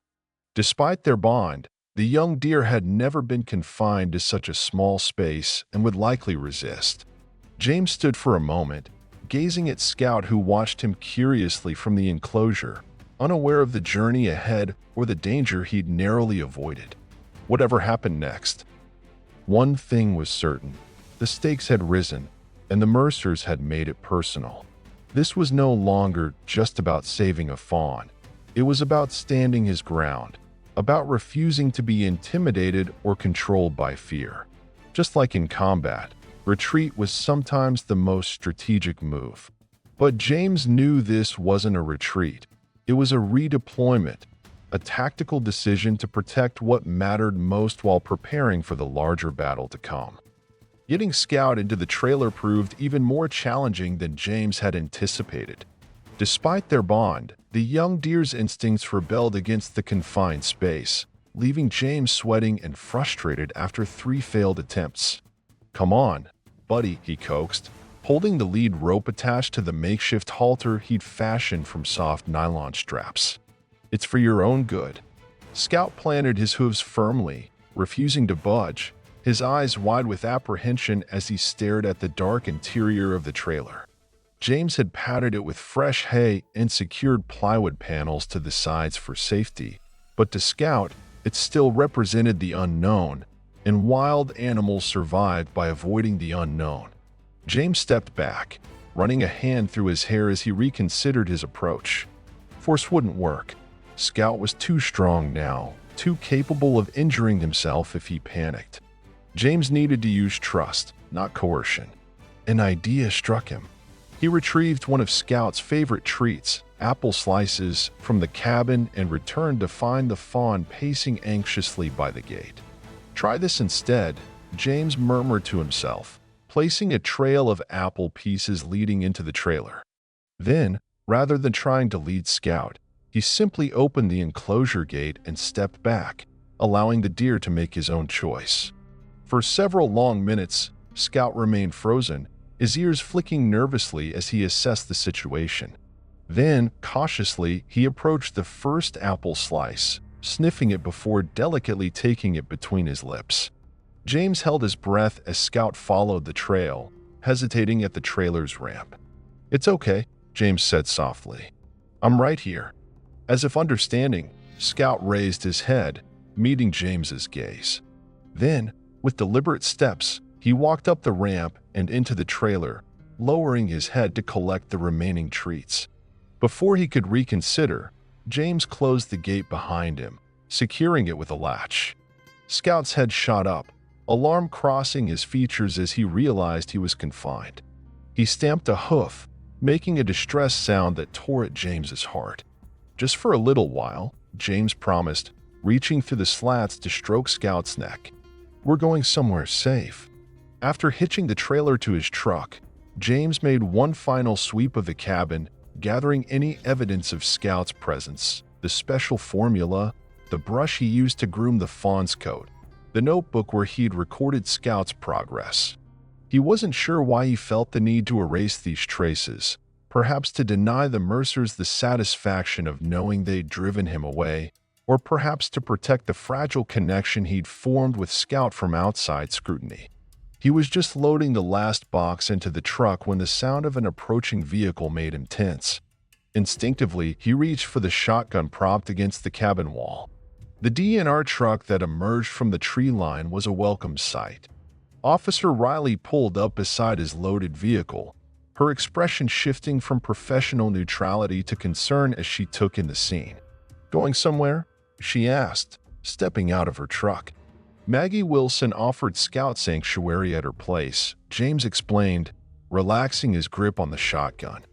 Despite their bond, the young deer had never been confined to such a small space and would likely resist. James stood for a moment, gazing at Scout, who watched him curiously from the enclosure, unaware of the journey ahead or the danger he'd narrowly avoided. Whatever happened next, one thing was certain: the stakes had risen, and the Mercers had made it personal. This was no longer just about saving a fawn. It was about standing his ground, about refusing to be intimidated or controlled by fear. Just like in combat, retreat was sometimes the most strategic move. But James knew this wasn't a retreat. It was a redeployment, a tactical decision to protect what mattered most while preparing for the larger battle to come. Getting Scout into the trailer proved even more challenging than James had anticipated. Despite their bond, the young deer's instincts rebelled against the confined space, leaving James sweating and frustrated after 3 failed attempts. "Come on, buddy," he coaxed, holding the lead rope attached to the makeshift halter he'd fashioned from soft nylon straps. "It's for your own good." Scout planted his hooves firmly, refusing to budge, his eyes wide with apprehension as he stared at the dark interior of the trailer. James had padded it with fresh hay and secured plywood panels to the sides for safety, but to Scout, it still represented the unknown, and wild animals survived by avoiding the unknown. James stepped back, running a hand through his hair as he reconsidered his approach. Force wouldn't work. Scout was too strong now, too capable of injuring himself if he panicked. James needed to use trust, not coercion. An idea struck him. He retrieved one of Scout's favorite treats, apple slices, from the cabin and returned to find the fawn pacing anxiously by the gate. "Try this instead," James murmured to himself, placing a trail of apple pieces leading into the trailer. Then, rather than trying to lead Scout, he simply opened the enclosure gate and stepped back, allowing the deer to make his own choice. For several long minutes, Scout remained frozen, his ears flicking nervously as he assessed the situation. Then, cautiously, he approached the first apple slice, sniffing it before delicately taking it between his lips. James held his breath as Scout followed the trail, hesitating at the trailer's ramp. "It's okay," James said softly. "I'm right here." As if understanding, Scout raised his head, meeting James's gaze. Then, with deliberate steps, he walked up the ramp and into the trailer, lowering his head to collect the remaining treats. Before he could reconsider, James closed the gate behind him, securing it with a latch. Scout's head shot up, alarm crossing his features as he realized he was confined. He stamped a hoof, making a distressed sound that tore at James's heart. "Just for a little while," James promised, reaching through the slats to stroke Scout's neck. "We're going somewhere safe." After hitching the trailer to his truck, James made one final sweep of the cabin, gathering any evidence of Scout's presence, the special formula, the brush he used to groom the fawn's coat, the notebook where he'd recorded Scout's progress. He wasn't sure why he felt the need to erase these traces, perhaps to deny the Mercers the satisfaction of knowing they'd driven him away, or perhaps to protect the fragile connection he'd formed with Scout from outside scrutiny. He was just loading the last box into the truck when the sound of an approaching vehicle made him tense. Instinctively, he reached for the shotgun propped against the cabin wall. The DNR truck that emerged from the tree line was a welcome sight. Officer Riley pulled up beside his loaded vehicle, her expression shifting from professional neutrality to concern as she took in the scene. "Going somewhere?" she asked, stepping out of her truck. Maggie Wilson offered Scout sanctuary at her place, James explained, relaxing his grip on the shotgun.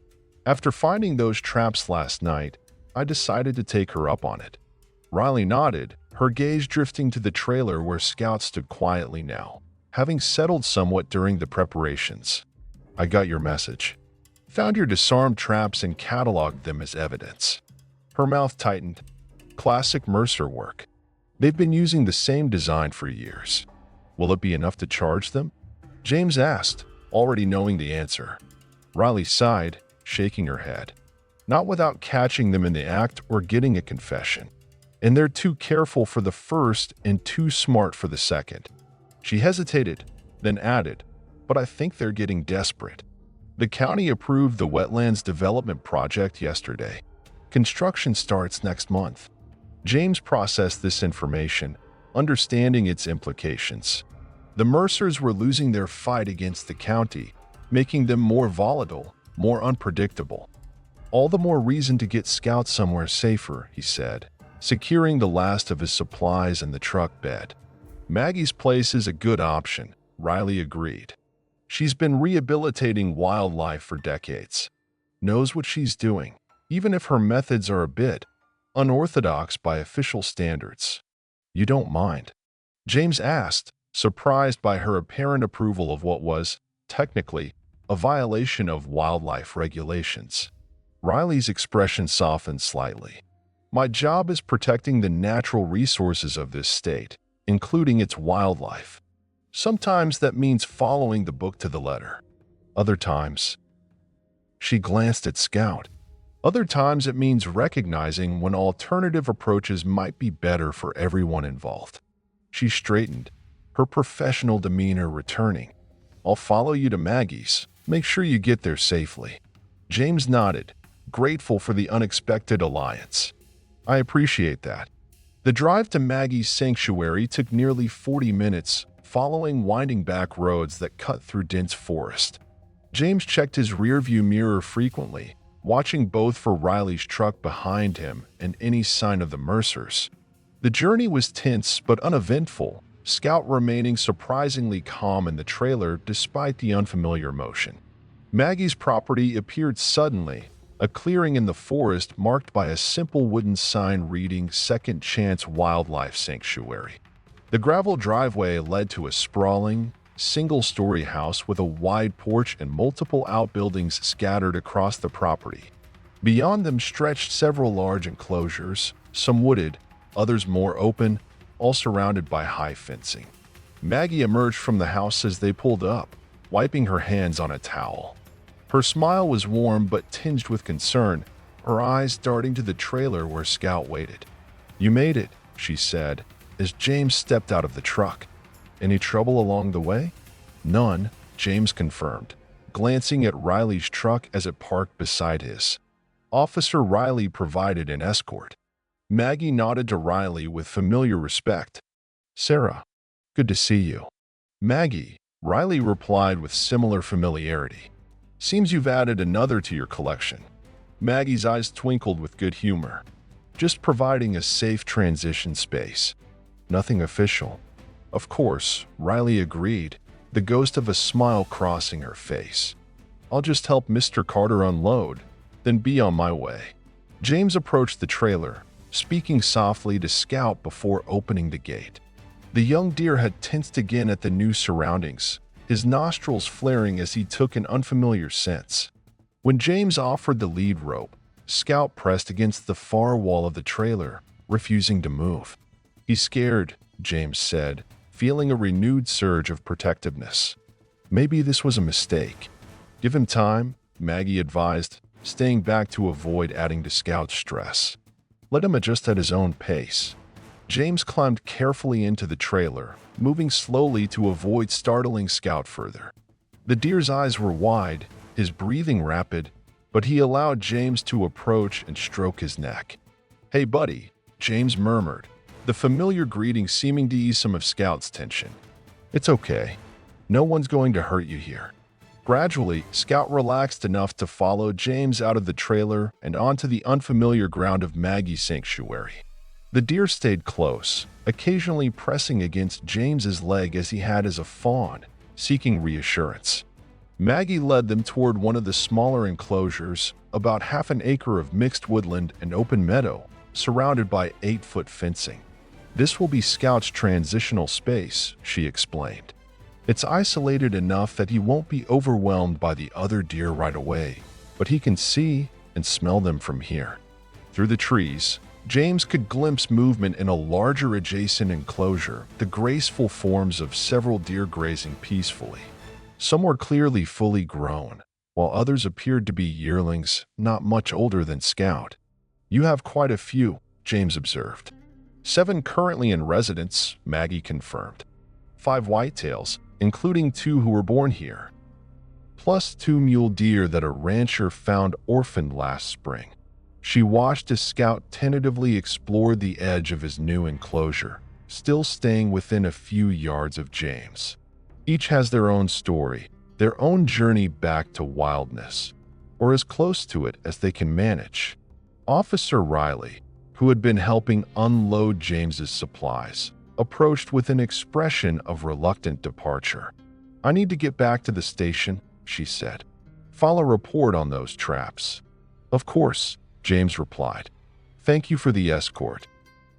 "After finding those traps last night, I decided to take her up on it." Riley nodded, her gaze drifting to the trailer where Scout stood quietly now, having settled somewhat during the preparations. "I got your message. Found your disarmed traps and cataloged them as evidence." Her mouth tightened. Classic Mercer work. They've been using the same design for years. "Will it be enough to charge them?" James asked, already knowing the answer. Riley sighed, shaking her head. "Not without catching them in the act or getting a confession. And they're too careful for the first and too smart for the second." She hesitated, then added, "But I think they're getting desperate." The county approved the wetlands development project yesterday. Construction starts next month. James processed this information, understanding its implications. The Mercers were losing their fight against the county, making them more volatile, more unpredictable. "All the more reason to get Scout somewhere safer," he said, securing the last of his supplies in the truck bed. "Maggie's place is a good option," Riley agreed. "She's been rehabilitating wildlife for decades. Knows what she's doing, even if her methods are a bit unorthodox by official standards." "You don't mind?" James asked, surprised by her apparent approval of what was, technically, a violation of wildlife regulations. Riley's expression softened slightly. "My job is protecting the natural resources of this state, including its wildlife. Sometimes that means following the book to the letter. Other times—" She glanced at Scout. "Other times it means recognizing when alternative approaches might be better for everyone involved." She straightened, her professional demeanor returning. "I'll follow you to Maggie's. Make sure you get there safely." James nodded, grateful for the unexpected alliance. "I appreciate that." The drive to Maggie's sanctuary took nearly 40 minutes, following winding back roads that cut through dense forest. James checked his rearview mirror frequently, watching both for Riley's truck behind him and any sign of the Mercers. The journey was tense but uneventful, Scout remaining surprisingly calm in the trailer despite the unfamiliar motion. Maggie's property appeared suddenly, a clearing in the forest marked by a simple wooden sign reading Second Chance Wildlife Sanctuary. The gravel driveway led to a sprawling, single-story house with a wide porch and multiple outbuildings scattered across the property. Beyond them stretched several large enclosures, some wooded, others more open, all surrounded by high fencing. Maggie emerged from the house as they pulled up, wiping her hands on a towel. Her smile was warm but tinged with concern, her eyes darting to the trailer where Scout waited. "You made it," she said, as James stepped out of the truck. "Any trouble along the way?" "None," James confirmed, glancing at Riley's truck as it parked beside his. Officer Riley provided an escort. Maggie nodded to Riley with familiar respect. "Sarah, good to see you." "Maggie," Riley replied with similar familiarity. "Seems you've added another to your collection." Maggie's eyes twinkled with good humor. "Just providing a safe transition space. Nothing official." "Of course," Riley agreed, the ghost of a smile crossing her face. "I'll just help Mr. Carter unload, then be on my way." James approached the trailer, speaking softly to Scout before opening the gate. The young deer had tensed again at the new surroundings, his nostrils flaring as he took in unfamiliar scents. When James offered the lead rope, Scout pressed against the far wall of the trailer, refusing to move. "He's scared," James said, feeling a renewed surge of protectiveness. Maybe this was a mistake. "Give him time," Maggie advised, staying back to avoid adding to Scout's stress. "Let him adjust at his own pace." James climbed carefully into the trailer, moving slowly to avoid startling Scout further. The deer's eyes were wide, his breathing rapid, but he allowed James to approach and stroke his neck. "Hey, buddy," James murmured, the familiar greeting seeming to ease some of Scout's tension. "It's okay. No one's going to hurt you here." Gradually, Scout relaxed enough to follow James out of the trailer and onto the unfamiliar ground of Maggie's sanctuary. The deer stayed close, occasionally pressing against James's leg as he had as a fawn, seeking reassurance. Maggie led them toward one of the smaller enclosures, about half an acre of mixed woodland and open meadow, surrounded by 8-foot fencing. "This will be Scout's transitional space," she explained. "It's isolated enough that he won't be overwhelmed by the other deer right away, but he can see and smell them from here." Through the trees, James could glimpse movement in a larger adjacent enclosure, the graceful forms of several deer grazing peacefully. Some were clearly fully grown, while others appeared to be yearlings, not much older than Scout. "You have quite a few," James observed. "7 currently in residence," Maggie confirmed. 5 whitetails, including 2 who were born here, plus 2 mule deer that a rancher found orphaned last spring. She watched as Scout tentatively explored the edge of his new enclosure, still staying within a few yards of James. Each has their own story, their own journey back to wildness, or as close to it as they can manage. Officer Riley, who had been helping unload James's supplies, approached with an expression of reluctant departure. "I need to get back to the station," she said. "File a report on those traps." "Of course," James replied. "Thank you for the escort."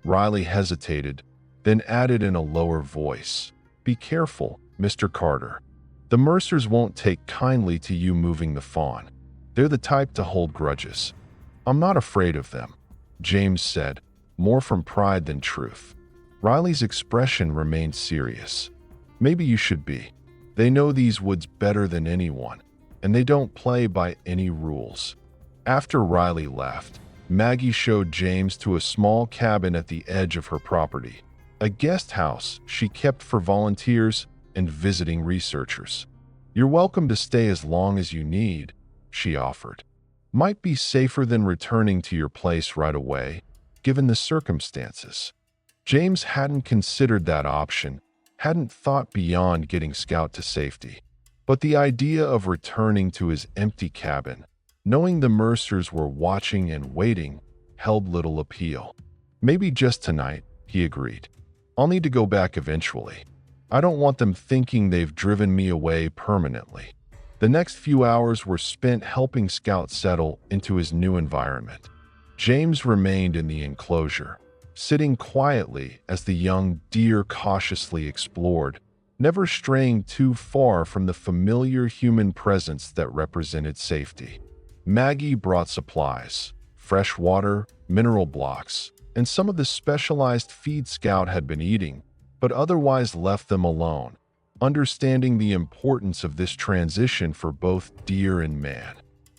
Riley hesitated, then added in a lower voice, "Be careful, Mr. Carter. The Mercers won't take kindly to you moving the fawn. They're the type to hold grudges." "I'm not afraid of them," James said, more from pride than truth. Riley's expression remained serious. "Maybe you should be. They know these woods better than anyone, and they don't play by any rules." After Riley left, Maggie showed James to a small cabin at the edge of her property, a guest house she kept for volunteers and visiting researchers. "You're welcome to stay as long as you need," she offered. "Might be safer than returning to your place right away, given the circumstances." James hadn't considered that option, hadn't thought beyond getting Scout to safety. But the idea of returning to his empty cabin, knowing the Mercers were watching and waiting, held little appeal. "Maybe just tonight," he agreed. "I'll need to go back eventually. I don't want them thinking they've driven me away permanently." The next few hours were spent helping Scout settle into his new environment. James remained in the enclosure, sitting quietly as the young deer cautiously explored, never straying too far from the familiar human presence that represented safety. Maggie brought supplies, fresh water, mineral blocks, and some of the specialized feed Scout had been eating, but otherwise left them alone, understanding the importance of this transition for both deer and man.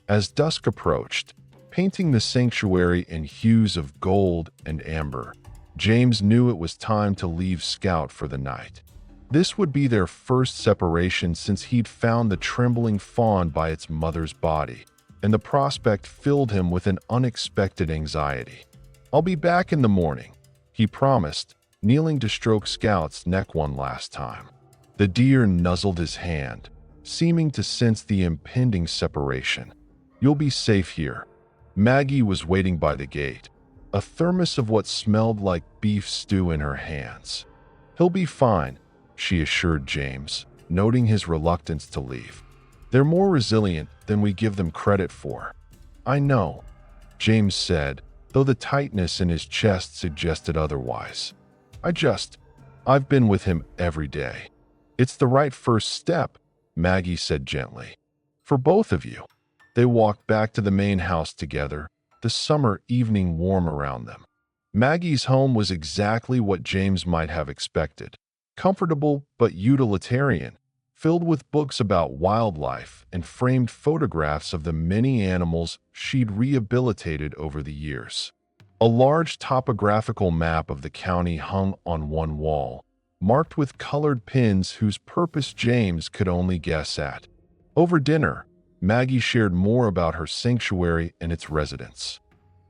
As dusk approached, painting the sanctuary in hues of gold and amber, James knew it was time to leave Scout for the night. This would be their first separation since he'd found the trembling fawn by its mother's body, and the prospect filled him with an unexpected anxiety. "I'll be back in the morning," he promised, kneeling to stroke Scout's neck one last time. The deer nuzzled his hand, seeming to sense the impending separation. "You'll be safe here." Maggie was waiting by the gate, a thermos of what smelled like beef stew in her hands. "He'll be fine," she assured James, noting his reluctance to leave. "They're more resilient than we give them credit for." "I know," James said, though the tightness in his chest suggested otherwise. I've been with him every day." "It's the right first step," Maggie said gently. "For both of you." They walked back to the main house together, the summer evening warm around them. Maggie's home was exactly what James might have expected. Comfortable but utilitarian, filled with books about wildlife and framed photographs of the many animals she'd rehabilitated over the years. A large topographical map of the county hung on one wall, marked with colored pins whose purpose James could only guess at. Over dinner, Maggie shared more about her sanctuary and its residents.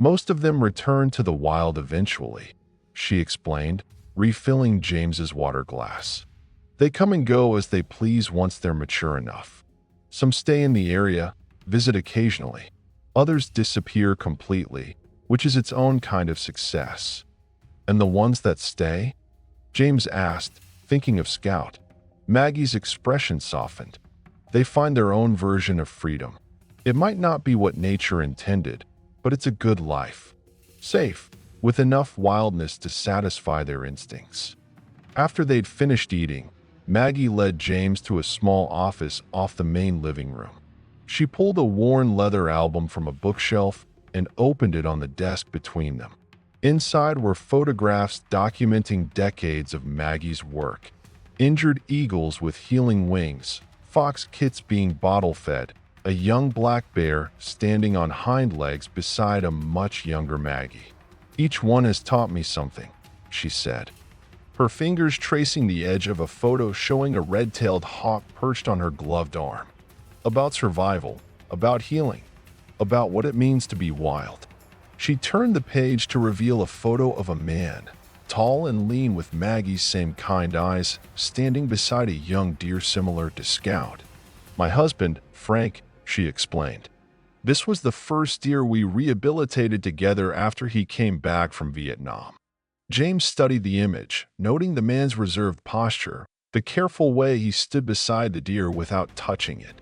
Most of them returned to the wild eventually, she explained, refilling James's water glass. They come and go as they please once they're mature enough. Some stay in the area, visit occasionally. Others disappear completely, which is its own kind of success. And the ones that stay? James asked, thinking of Scout. Maggie's expression softened. They find their own version of freedom. It might not be what nature intended, but it's a good life. Safe, with enough wildness to satisfy their instincts. After they'd finished eating, Maggie led James to a small office off the main living room. She pulled a worn leather album from a bookshelf and opened it on the desk between them. Inside were photographs documenting decades of Maggie's work. Injured eagles with healing wings, fox kits being bottle-fed, a young black bear standing on hind legs beside a much younger Maggie. Each one has taught me something, she said, her fingers tracing the edge of a photo showing a red-tailed hawk perched on her gloved arm. About survival, about healing, about what it means to be wild. She turned the page to reveal a photo of a man, tall and lean with Maggie's same kind eyes, standing beside a young deer similar to Scout. My husband, Frank, she explained. This was the first deer we rehabilitated together after he came back from Vietnam. James studied the image, noting the man's reserved posture, the careful way he stood beside the deer without touching it.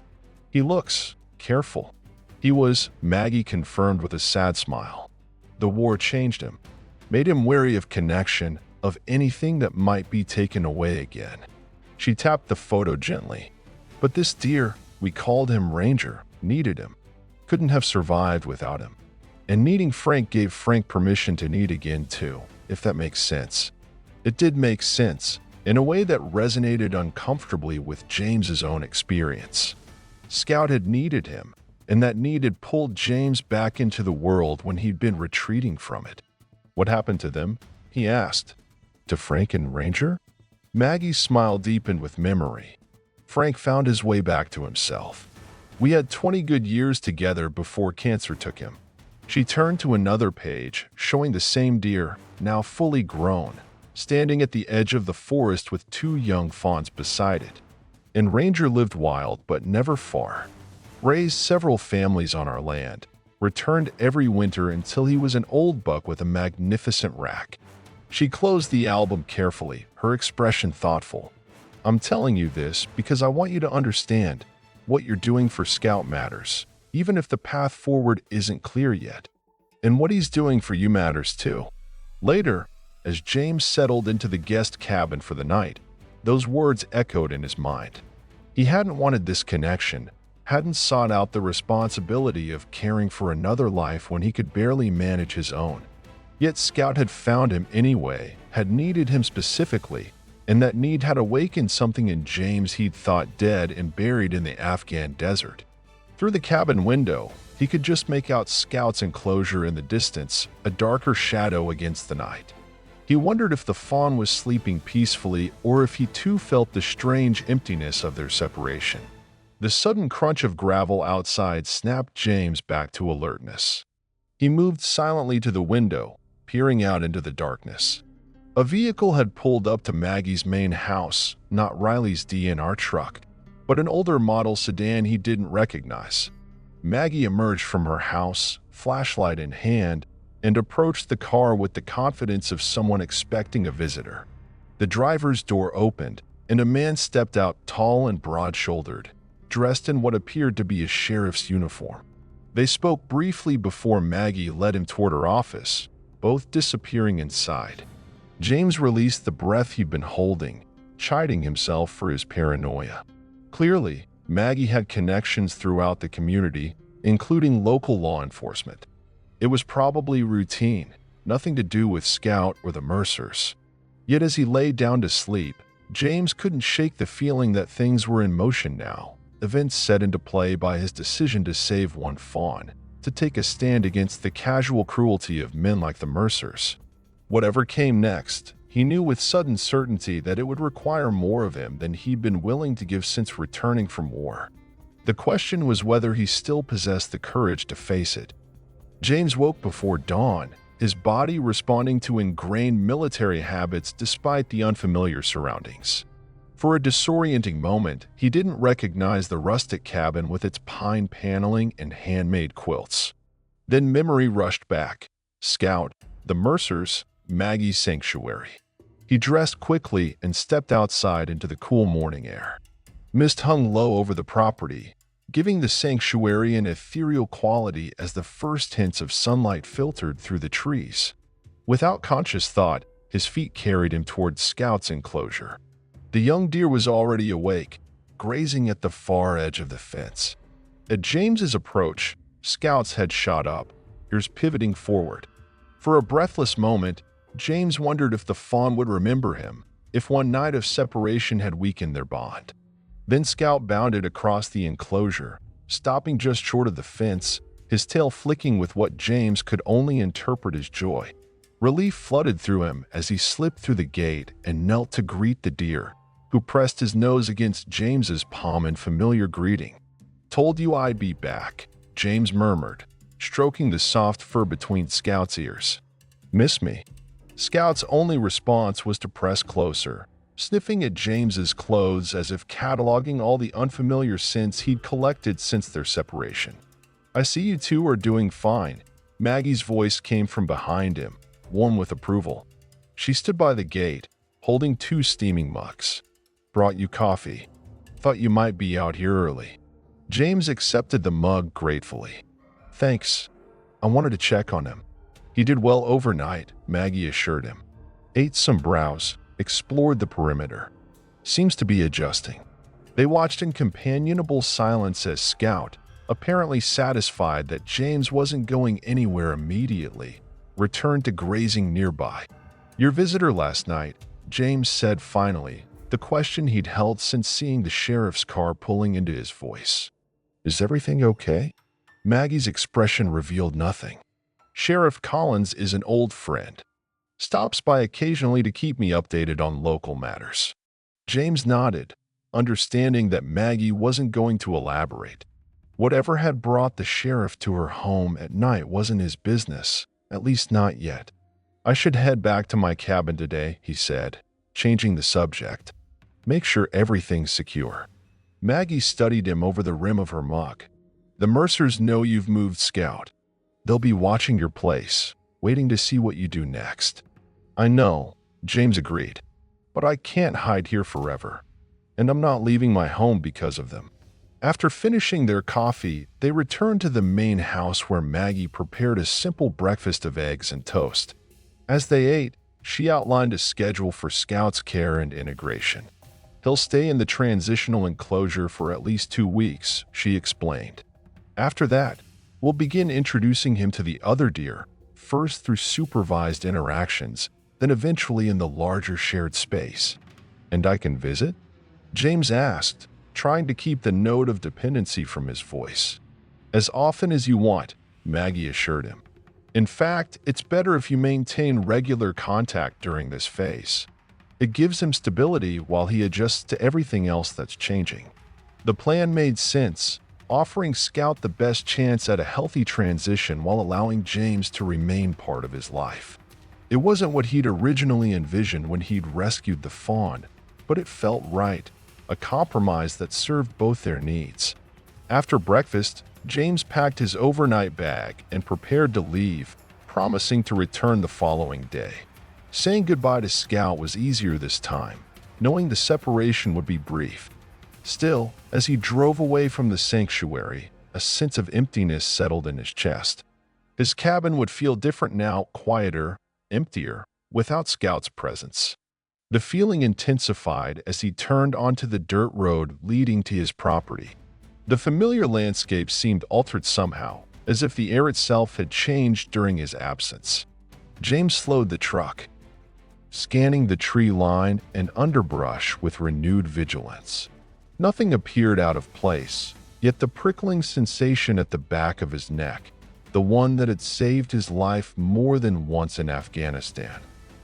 He looks careful. He was, Maggie confirmed with a sad smile. The war changed him, made him wary of connection, of anything that might be taken away again. She tapped the photo gently. But this deer, we called him Ranger, needed him. Couldn't have survived without him. And needing Frank gave Frank permission to need again too, if that makes sense. It did make sense, in a way that resonated uncomfortably with James's own experience. Scout had needed him, and that need had pulled James back into the world when he'd been retreating from it. What happened to them? He asked. To Frank and Ranger? Maggie's smile deepened with memory. Frank found his way back to himself. We had 20 good years together before cancer took him. She turned to another page, showing the same deer, now fully grown, standing at the edge of the forest with 2 young fawns beside it. And Ranger lived wild, but never far. Raised several families on our land, returned every winter until he was an old buck with a magnificent rack. She closed the album carefully, her expression thoughtful. I'm telling you this because I want you to understand what you're doing for Scout matters, even if the path forward isn't clear yet. And what he's doing for you matters too. Later, as James settled into the guest cabin for the night, those words echoed in his mind. He hadn't wanted this connection, hadn't sought out the responsibility of caring for another life when he could barely manage his own. Yet Scout had found him anyway, had needed him specifically, and that need had awakened something in James he'd thought dead and buried in the Afghan desert. Through the cabin window, he could just make out Scout's enclosure in the distance, a darker shadow against the night. He wondered if the fawn was sleeping peacefully or if he too felt the strange emptiness of their separation. The sudden crunch of gravel outside snapped James back to alertness. He moved silently to the window, peering out into the darkness. A vehicle had pulled up to Maggie's main house, not Riley's DNR truck, but an older model sedan he didn't recognize. Maggie emerged from her house, flashlight in hand, and approached the car with the confidence of someone expecting a visitor. The driver's door opened, and a man stepped out tall and broad-shouldered, dressed in what appeared to be a sheriff's uniform. They spoke briefly before Maggie led him toward her office, both disappearing inside. James released the breath he'd been holding, chiding himself for his paranoia. Clearly, Maggie had connections throughout the community, including local law enforcement. It was probably routine, nothing to do with Scout or the Mercers. Yet as he lay down to sleep, James couldn't shake the feeling that things were in motion now, events set into play by his decision to save one fawn, to take a stand against the casual cruelty of men like the Mercers. Whatever came next, he knew with sudden certainty that it would require more of him than he'd been willing to give since returning from war. The question was whether he still possessed the courage to face it. James woke before dawn, his body responding to ingrained military habits despite the unfamiliar surroundings. For a disorienting moment, he didn't recognize the rustic cabin with its pine paneling and handmade quilts. Then memory rushed back. Scout, the Mercers, Maggie's sanctuary. He dressed quickly and stepped outside into the cool morning air. Mist hung low over the property, giving the sanctuary an ethereal quality as the first hints of sunlight filtered through the trees. Without conscious thought, his feet carried him toward Scout's enclosure. The young deer was already awake, grazing at the far edge of the fence. At James's approach, Scout's head shot up, ears pivoting forward. For a breathless moment, James wondered if the fawn would remember him, if one night of separation had weakened their bond. Then Scout bounded across the enclosure, stopping just short of the fence, his tail flicking with what James could only interpret as joy. Relief flooded through him as he slipped through the gate and knelt to greet the deer, who pressed his nose against James's palm in familiar greeting. "Told you I'd be back," James murmured, stroking the soft fur between Scout's ears. "Miss me?" Scout's only response was to press closer, sniffing at James's clothes as if cataloging all the unfamiliar scents he'd collected since their separation. "I see you two are doing fine." Maggie's voice came from behind him, warm with approval. She stood by the gate, holding 2 steaming mugs. "Brought you coffee. Thought you might be out here early." James accepted the mug gratefully. "Thanks. I wanted to check on him." "He did well overnight," Maggie assured him. "Ate some browse, explored the perimeter. Seems to be adjusting." They watched in companionable silence as Scout, apparently satisfied that James wasn't going anywhere immediately, returned to grazing nearby. "Your visitor last night," James said finally, the question he'd held since seeing the sheriff's car pulling into his voice. "Is everything okay?" Maggie's expression revealed nothing. "Sheriff Collins is an old friend. Stops by occasionally to keep me updated on local matters." James nodded, understanding that Maggie wasn't going to elaborate. Whatever had brought the sheriff to her home at night wasn't his business, at least not yet. "I should head back to my cabin today," he said, changing the subject. "Make sure everything's secure." Maggie studied him over the rim of her mug. "The Mercers know you've moved, Scout. They'll be watching your place, waiting to see what you do next." "I know," James agreed, "but I can't hide here forever, and I'm not leaving my home because of them." After finishing their coffee, they returned to the main house where Maggie prepared a simple breakfast of eggs and toast. As they ate, she outlined a schedule for Scout's care and integration. "He'll stay in the transitional enclosure for at least 2 weeks," she explained. "After that, we'll begin introducing him to the other deer, first through supervised interactions, then eventually in the larger shared space." "And I can visit?" James asked, trying to keep the note of dependency from his voice. "As often as you want," Maggie assured him. "In fact, it's better if you maintain regular contact during this phase. It gives him stability while he adjusts to everything else that's changing." The plan made sense, offering Scout the best chance at a healthy transition while allowing James to remain part of his life. It wasn't what he'd originally envisioned when he'd rescued the fawn, but it felt right, a compromise that served both their needs. After breakfast, James packed his overnight bag and prepared to leave, promising to return the following day. Saying goodbye to Scout was easier this time, knowing the separation would be brief. Still, as he drove away from the sanctuary, a sense of emptiness settled in his chest. His cabin would feel different now, quieter, emptier, without Scout's presence. The feeling intensified as he turned onto the dirt road leading to his property. The familiar landscape seemed altered somehow, as if the air itself had changed during his absence. James slowed the truck, scanning the tree line and underbrush with renewed vigilance. Nothing appeared out of place, yet the prickling sensation at the back of his neck, the one that had saved his life more than once in Afghanistan,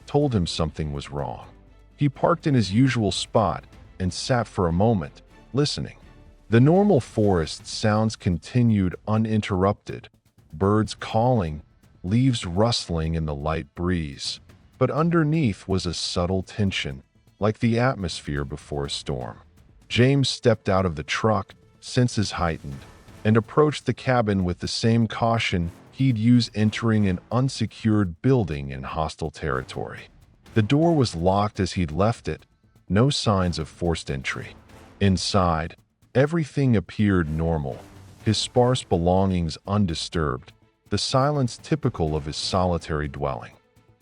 told him something was wrong. He parked in his usual spot and sat for a moment, listening. The normal forest sounds continued uninterrupted, birds calling, leaves rustling in the light breeze. But underneath was a subtle tension, like the atmosphere before a storm. James stepped out of the truck, senses heightened, and approached the cabin with the same caution he'd use entering an unsecured building in hostile territory. The door was locked as he'd left it, no signs of forced entry. Inside, everything appeared normal, his sparse belongings undisturbed, the silence typical of his solitary dwelling.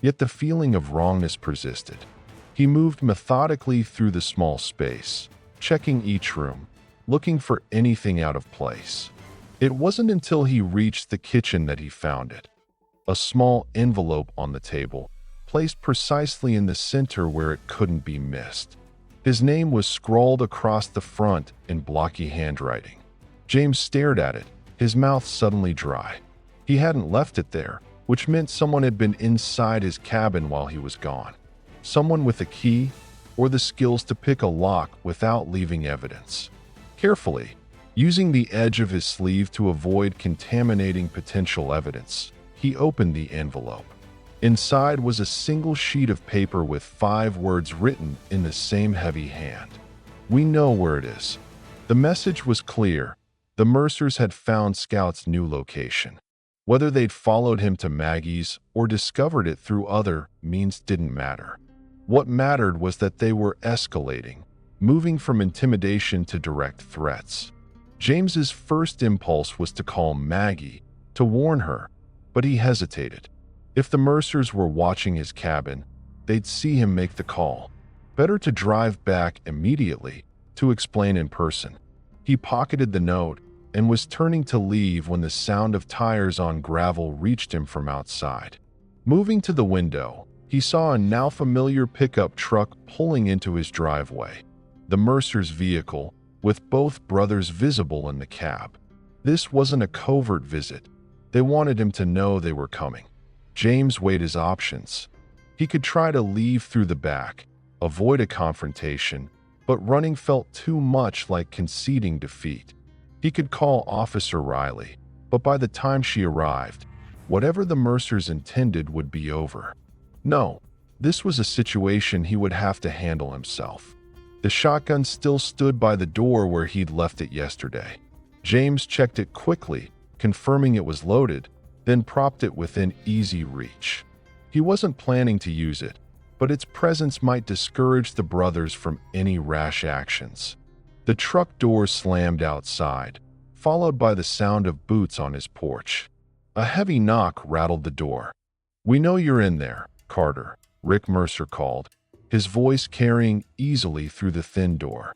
Yet the feeling of wrongness persisted. He moved methodically through the small space, checking each room, looking for anything out of place. It wasn't until he reached the kitchen that he found it. A small envelope on the table, placed precisely in the center where it couldn't be missed. His name was scrawled across the front in blocky handwriting. James stared at it, his mouth suddenly dry. He hadn't left it there, which meant someone had been inside his cabin while he was gone. Someone with a key or the skills to pick a lock without leaving evidence. Carefully, using the edge of his sleeve to avoid contaminating potential evidence, he opened the envelope. Inside was a single sheet of paper with 5 words written in the same heavy hand. "We know where it is." The message was clear. The Mercers had found Scout's new location. Whether they'd followed him to Maggie's or discovered it through other means didn't matter. What mattered was that they were escalating, moving from intimidation to direct threats. James's first impulse was to call Maggie, to warn her, but he hesitated. If the Mercers were watching his cabin, they'd see him make the call. Better to drive back immediately, to explain in person. He pocketed the note and was turning to leave when the sound of tires on gravel reached him from outside. Moving to the window, he saw a now familiar pickup truck pulling into his driveway. The Mercers' vehicle, with both brothers visible in the cab. This wasn't a covert visit. They wanted him to know they were coming. James weighed his options. He could try to leave through the back, avoid a confrontation, but running felt too much like conceding defeat. He could call Officer Riley, but by the time she arrived, whatever the Mercers intended would be over. No, this was a situation he would have to handle himself. The shotgun still stood by the door where he'd left it yesterday. James checked it quickly, confirming it was loaded, then propped it within easy reach. He wasn't planning to use it, but its presence might discourage the brothers from any rash actions. The truck door slammed outside, followed by the sound of boots on his porch. A heavy knock rattled the door. "We know you're in there, Carter," Rick Mercer called, his voice carrying easily through the thin door.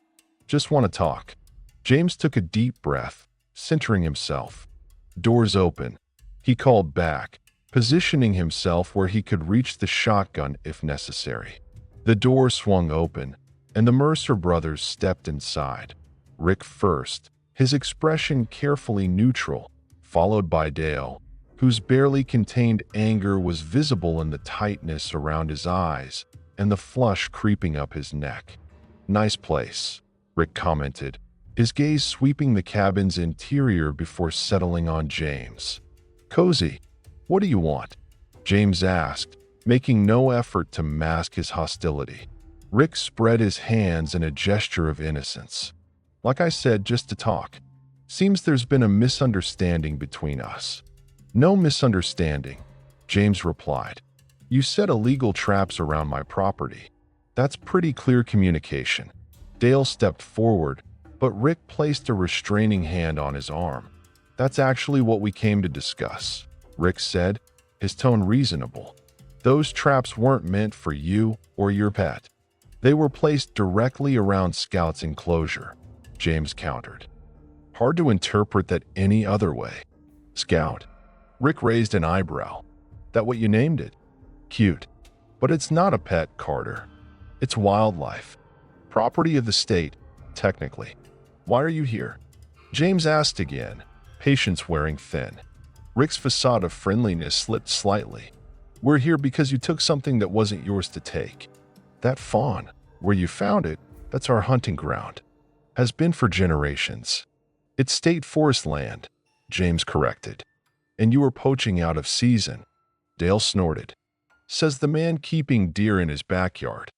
"Just want to talk." James took a deep breath, centering himself. "Door's open," he called back, positioning himself where he could reach the shotgun if necessary. The door swung open, and the Mercer brothers stepped inside. Rick first, his expression carefully neutral, followed by Dale, whose barely contained anger was visible in the tightness around his eyes and the flush creeping up his neck. "Nice place," Rick commented, his gaze sweeping the cabin's interior before settling on James. "Cozy. What do you want?" James asked, making no effort to mask his hostility. Rick spread his hands in a gesture of innocence. "Like I said, just to talk. Seems there's been a misunderstanding between us." "No misunderstanding," James replied. "You set illegal traps around my property. That's pretty clear communication." Dale stepped forward, but Rick placed a restraining hand on his arm. "That's actually what we came to discuss," Rick said, his tone reasonable. "Those traps weren't meant for you or your pet. They were placed directly around Scout's enclosure," James countered. "Hard to interpret that any other way." Scout. Rick raised an eyebrow. That what you named it? Cute. But it's not a pet, Carter. It's wildlife. Property of the state, technically. Why are you here? James asked again, patience wearing thin. Rick's facade of friendliness slipped slightly. We're here because you took something that wasn't yours to take. That fawn, where you found it, that's our hunting ground. Has been for generations. It's state forest land, James corrected. And you were poaching out of season. Dale snorted. Says the man keeping deer in his backyard.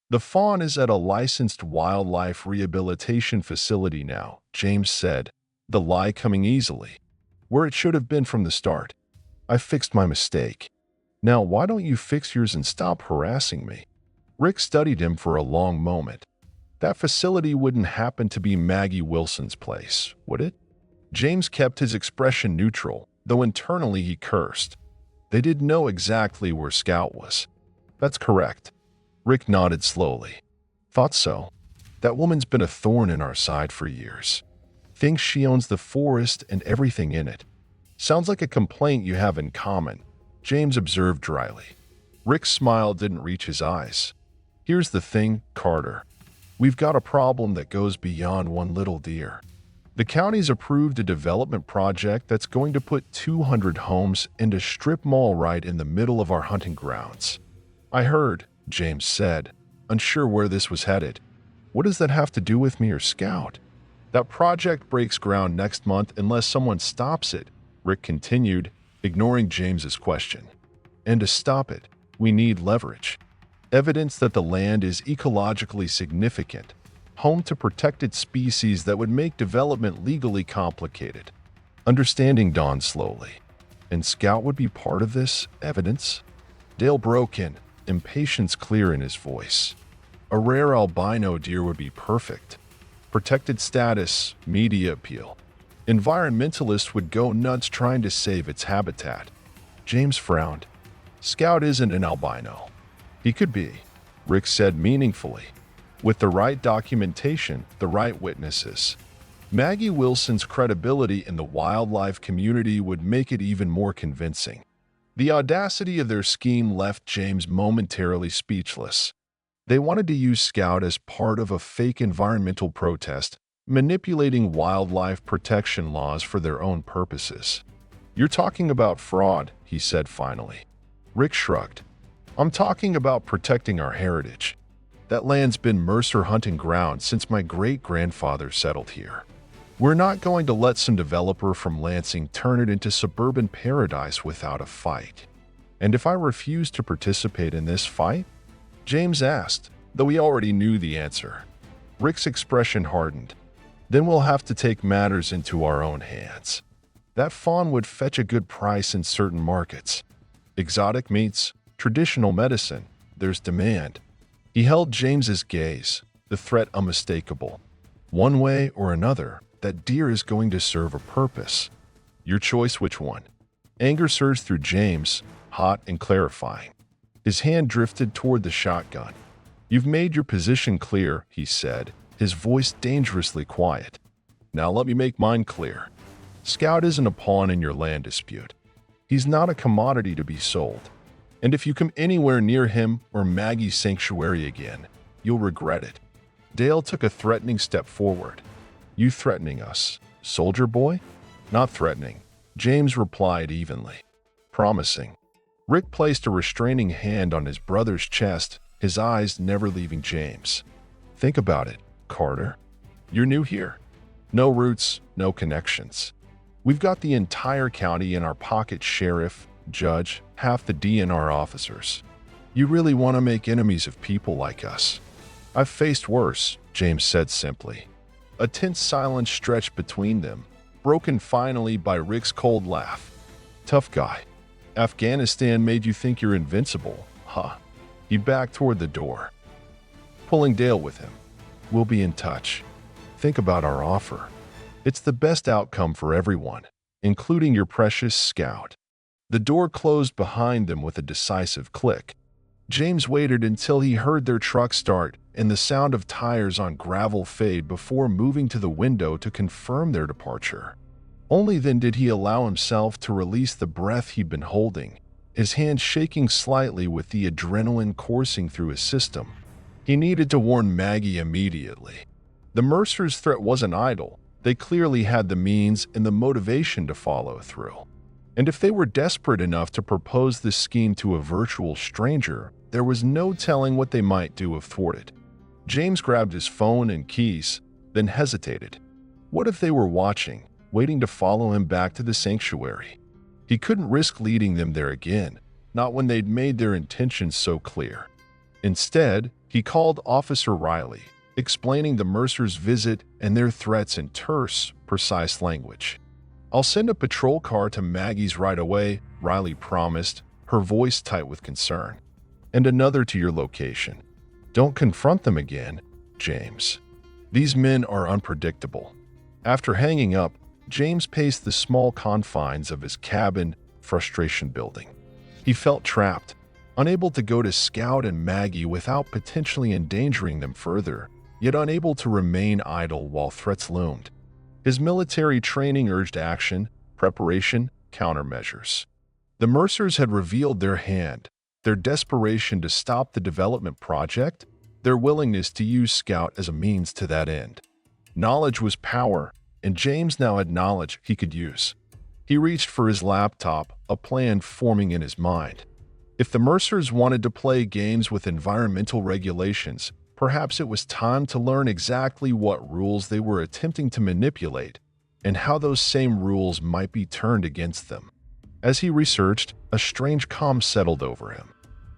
The fawn is at a licensed wildlife rehabilitation facility now, James said, the lie coming easily. Where it should have been from the start. I fixed my mistake. Now why don't you fix yours and stop harassing me? Rick studied him for a long moment. That facility wouldn't happen to be Maggie Wilson's place, would it? James kept his expression neutral, though internally he cursed. They didn't know exactly where Scout was. That's correct. Rick nodded slowly. Thought so. That woman's been a thorn in our side for years. Thinks she owns the forest and everything in it. Sounds like a complaint you have in common, James observed dryly. Rick's smile didn't reach his eyes. Here's the thing, Carter. We've got a problem that goes beyond one little deer. The county's approved a development project that's going to put 200 homes and a strip mall right in the middle of our hunting grounds. I heard, James said, unsure where this was headed. What does that have to do with me or Scout? That project breaks ground next month unless someone stops it, Rick continued, ignoring James's question. And to stop it, we need leverage. Evidence that the land is ecologically significant, home to protected species that would make development legally complicated. Understanding dawned slowly. And Scout would be part of this evidence? Dale broke in, impatience clear in his voice. A rare albino deer would be perfect. Protected status, media appeal. Environmentalists would go nuts trying to save its habitat. James frowned. Scout isn't an albino. He could be, Rick said meaningfully. With the right documentation, the right witnesses. Maggie Wilson's credibility in the wildlife community would make it even more convincing. The audacity of their scheme left James momentarily speechless. They wanted to use Scout as part of a fake environmental protest, manipulating wildlife protection laws for their own purposes. You're talking about fraud, he said finally. Rick shrugged. I'm talking about protecting our heritage. That land's been Mercer hunting ground since my great-grandfather settled here. We're not going to let some developer from Lansing turn it into suburban paradise without a fight. And if I refuse to participate in this fight? James asked, though he already knew the answer. Rick's expression hardened. Then we'll have to take matters into our own hands. That fawn would fetch a good price in certain markets. Exotic meats, traditional medicine, there's demand. He held James's gaze, the threat unmistakable. One way or another, that deer is going to serve a purpose. Your choice which one? Anger surged through James, hot and clarifying. His hand drifted toward the shotgun. You've made your position clear, he said, his voice dangerously quiet. Now let me make mine clear. Scout isn't a pawn in your land dispute. He's not a commodity to be sold. And if you come anywhere near him or Maggie's sanctuary again, you'll regret it. Dale took a threatening step forward. You threatening us, soldier boy? Not threatening, James replied evenly. Promising. Rick placed a restraining hand on his brother's chest, his eyes never leaving James. Think about it, Carter. You're new here. No roots, no connections. We've got the entire county in our pocket, sheriff, judge, half the DNR officers. You really want to make enemies of people like us? I've faced worse, James said simply. A tense silence stretched between them, broken finally by Rick's cold laugh. Tough guy. Afghanistan made you think you're invincible, huh? He backed toward the door, pulling Dale with him. We'll be in touch. Think about our offer. It's the best outcome for everyone, including your precious Scout. The door closed behind them with a decisive click. James waited until he heard their truck start and the sound of tires on gravel fade before moving to the window to confirm their departure. Only then did he allow himself to release the breath he'd been holding, his hand shaking slightly with the adrenaline coursing through his system. He needed to warn Maggie immediately. The Mercers' threat wasn't idle. They clearly had the means and the motivation to follow through. And if they were desperate enough to propose this scheme to a virtual stranger, there was no telling what they might do if thwarted. James grabbed his phone and keys, then hesitated. What if they were watching, waiting to follow him back to the sanctuary? He couldn't risk leading them there again, not when they'd made their intentions so clear. Instead, he called Officer Riley, explaining the Mercers' visit and their threats in terse, precise language. "I'll send a patrol car to Maggie's right away," Riley promised, her voice tight with concern. "And another to your location. Don't confront them again, James. These men are unpredictable." After hanging up, James paced the small confines of his cabin, frustration building. He felt trapped, unable to go to Scout and Maggie without potentially endangering them further, yet unable to remain idle while threats loomed. His military training urged action, preparation, countermeasures. The Mercers had revealed their hand, their desperation to stop the development project, their willingness to use Scout as a means to that end. Knowledge was power, and James now had knowledge he could use. He reached for his laptop, a plan forming in his mind. If the Mercers wanted to play games with environmental regulations, perhaps it was time to learn exactly what rules they were attempting to manipulate, and how those same rules might be turned against them. As he researched, a strange calm settled over him.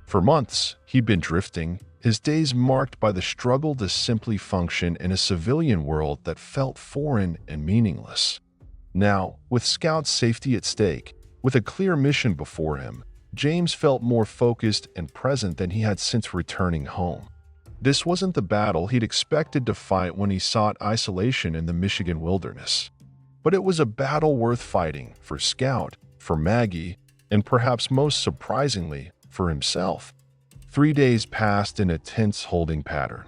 For months, he'd been drifting, his days marked by the struggle to simply function in a civilian world that felt foreign and meaningless. Now, with Scout's safety at stake, with a clear mission before him, James felt more focused and present than he had since returning home. This wasn't the battle he'd expected to fight when he sought isolation in the Michigan wilderness. But it was a battle worth fighting for Scout, for Maggie, and perhaps most surprisingly, for himself. 3 days passed in a tense holding pattern.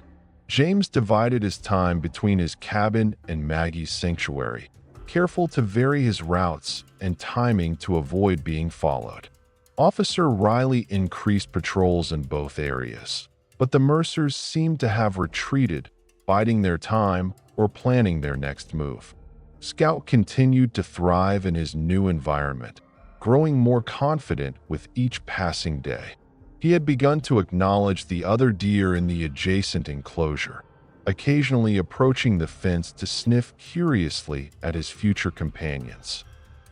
James divided his time between his cabin and Maggie's sanctuary, careful to vary his routes and timing to avoid being followed. Officer Riley increased patrols in both areas, but the Mercers seemed to have retreated, biding their time or planning their next move. Scout continued to thrive in his new environment, growing more confident with each passing day. He had begun to acknowledge the other deer in the adjacent enclosure, occasionally approaching the fence to sniff curiously at his future companions.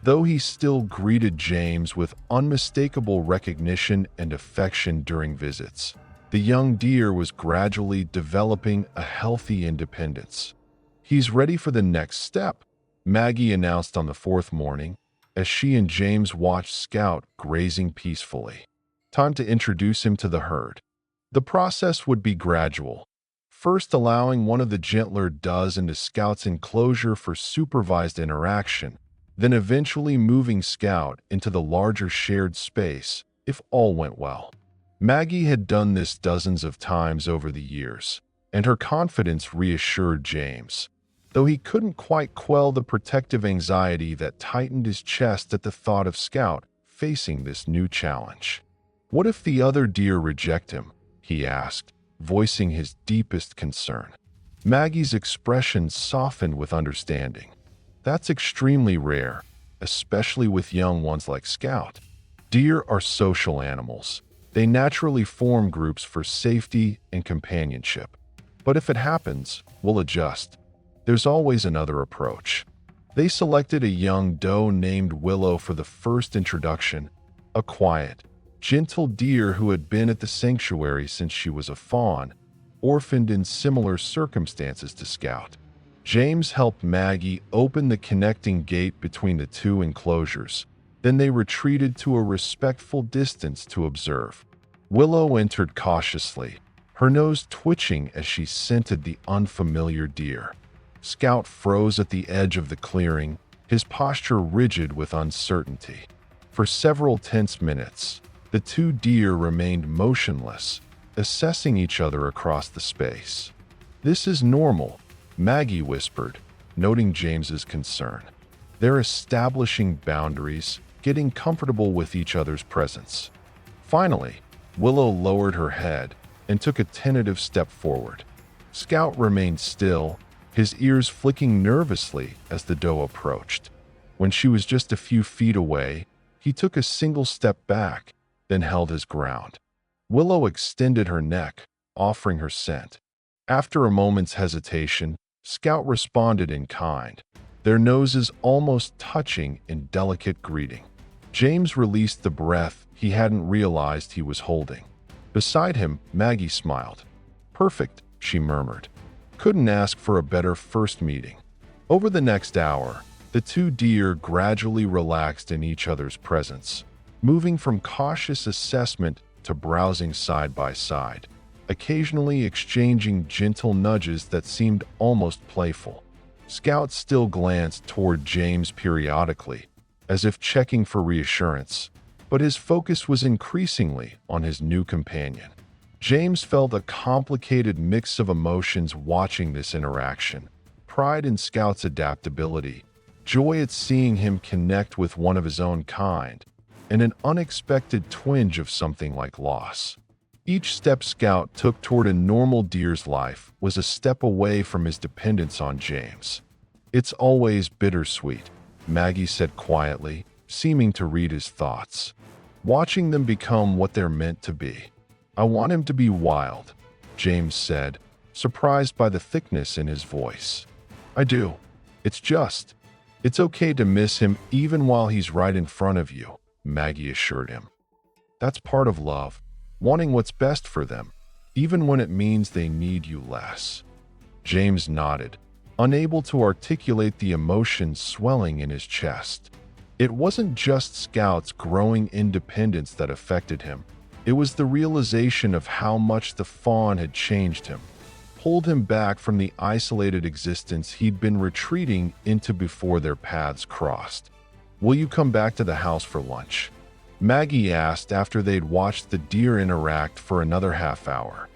Though he still greeted James with unmistakable recognition and affection during visits, the young deer was gradually developing a healthy independence. "He's ready for the next step," Maggie announced on the 4th morning, as she and James watched Scout grazing peacefully. Time to introduce him to the herd. The process would be gradual, first allowing one of the gentler does into Scout's enclosure for supervised interaction, then eventually moving Scout into the larger shared space, if all went well. Maggie had done this dozens of times over the years, and her confidence reassured James, though he couldn't quite quell the protective anxiety that tightened his chest at the thought of Scout facing this new challenge. "What if the other deer reject him?" he asked, voicing his deepest concern. Maggie's expression softened with understanding. "That's extremely rare, especially with young ones like Scout. Deer are social animals. They naturally form groups for safety and companionship. But if it happens, we'll adjust. There's always another approach." They selected a young doe named Willow for the first introduction, a quiet, gentle deer who had been at the sanctuary since she was a fawn, orphaned in similar circumstances to Scout. James helped Maggie open the connecting gate between the two enclosures. Then they retreated to a respectful distance to observe. Willow entered cautiously, her nose twitching as she scented the unfamiliar deer. Scout froze at the edge of the clearing, his posture rigid with uncertainty. For several tense minutes, the two deer remained motionless, assessing each other across the space. "This is normal," Maggie whispered, noting James's concern. They're establishing boundaries, getting comfortable with each other's presence. Finally, Willow lowered her head and took a tentative step forward. Scout remained still, his ears flicking nervously as the doe approached. When she was just a few feet away, he took a single step back, then held his ground. Willow extended her neck, offering her scent. After a moment's hesitation, Scout responded in kind, their noses almost touching in delicate greeting. James released the breath he hadn't realized he was holding. Beside him, Maggie smiled. "Perfect," she murmured. "Couldn't ask for a better first meeting." Over the next hour, the two deer gradually relaxed in each other's presence, moving from cautious assessment to browsing side by side, occasionally exchanging gentle nudges that seemed almost playful. Scout still glanced toward James periodically, as if checking for reassurance, but his focus was increasingly on his new companion. James felt a complicated mix of emotions watching this interaction: pride in Scout's adaptability, joy at seeing him connect with one of his own kind, and an unexpected twinge of something like loss. Each step Scout took toward a normal deer's life was a step away from his dependence on James. "It's always bittersweet," Maggie said quietly, seeming to read his thoughts. "Watching them become what they're meant to be." "I want him to be wild," James said, surprised by the thickness in his voice. "I do. It's okay to miss him even while he's right in front of you," Maggie assured him. "That's part of love, wanting what's best for them, even when it means they need you less." James nodded, unable to articulate the emotion swelling in his chest. It wasn't just Scout's growing independence that affected him. It was the realization of how much the fawn had changed him, pulled him back from the isolated existence he'd been retreating into before their paths crossed. "Will you come back to the house for lunch?" Maggie asked after they'd watched the deer interact for another half hour.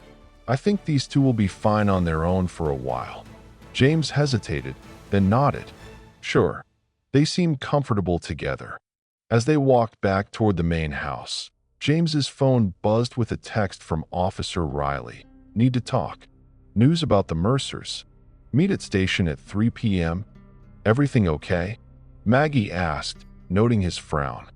"I think these two will be fine on their own for a while." James hesitated, then nodded. "Sure." They seemed comfortable together. As they walked back toward the main house, James's phone buzzed with a text from Officer Riley. "Need to talk. News about the Mercers. Meet at station at 3 p.m. "Everything okay?" Maggie asked, noting his frown.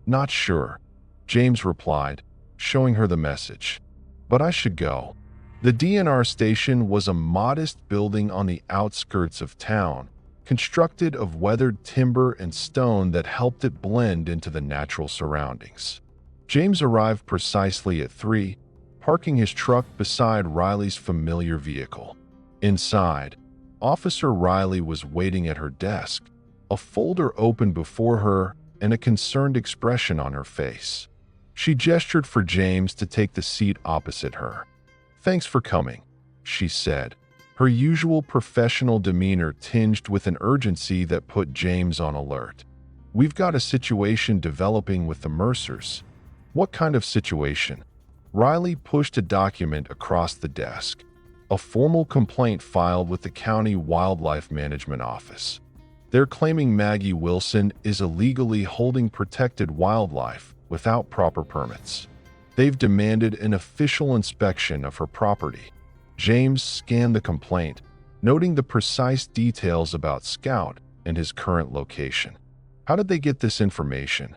"Not sure," James replied, showing her the message. "But I should go." The DNR station was a modest building on the outskirts of town, constructed of weathered timber and stone that helped it blend into the natural surroundings. James arrived precisely at 3, parking his truck beside Riley's familiar vehicle. Inside, Officer Riley was waiting at her desk, a folder open before her and a concerned expression on her face. She gestured for James to take the seat opposite her. "Thanks for coming," she said, her usual professional demeanor tinged with an urgency that put James on alert. "We've got a situation developing with the Mercers." "What kind of situation?" Riley pushed a document across the desk. "A formal complaint filed with the County Wildlife Management Office. They're claiming Maggie Wilson is illegally holding protected wildlife without proper permits. They've demanded an official inspection of her property." James scanned the complaint, noting the precise details about Scout and his current location. "How did they get this information?"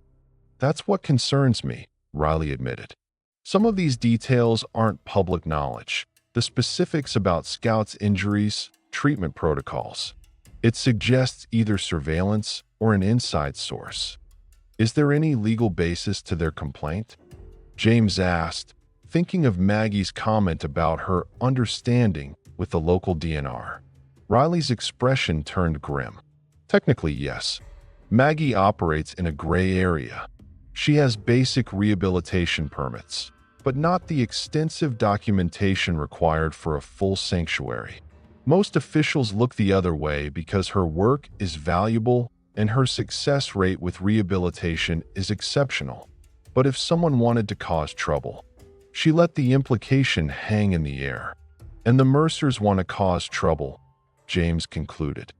"That's what concerns me," Riley admitted. "Some of these details aren't public knowledge. The specifics about Scout's injuries, treatment protocols. It suggests either surveillance or an inside source." "Is there any legal basis to their complaint?" James asked, thinking of Maggie's comment about her understanding with the local DNR. Riley's expression turned grim. "Technically, yes. Maggie operates in a gray area. She has basic rehabilitation permits, but not the extensive documentation required for a full sanctuary. Most officials look the other way because her work is valuable and her success rate with rehabilitation is exceptional. But if someone wanted to cause trouble," she let the implication hang in the air. "And the Mercers want to cause trouble," James concluded.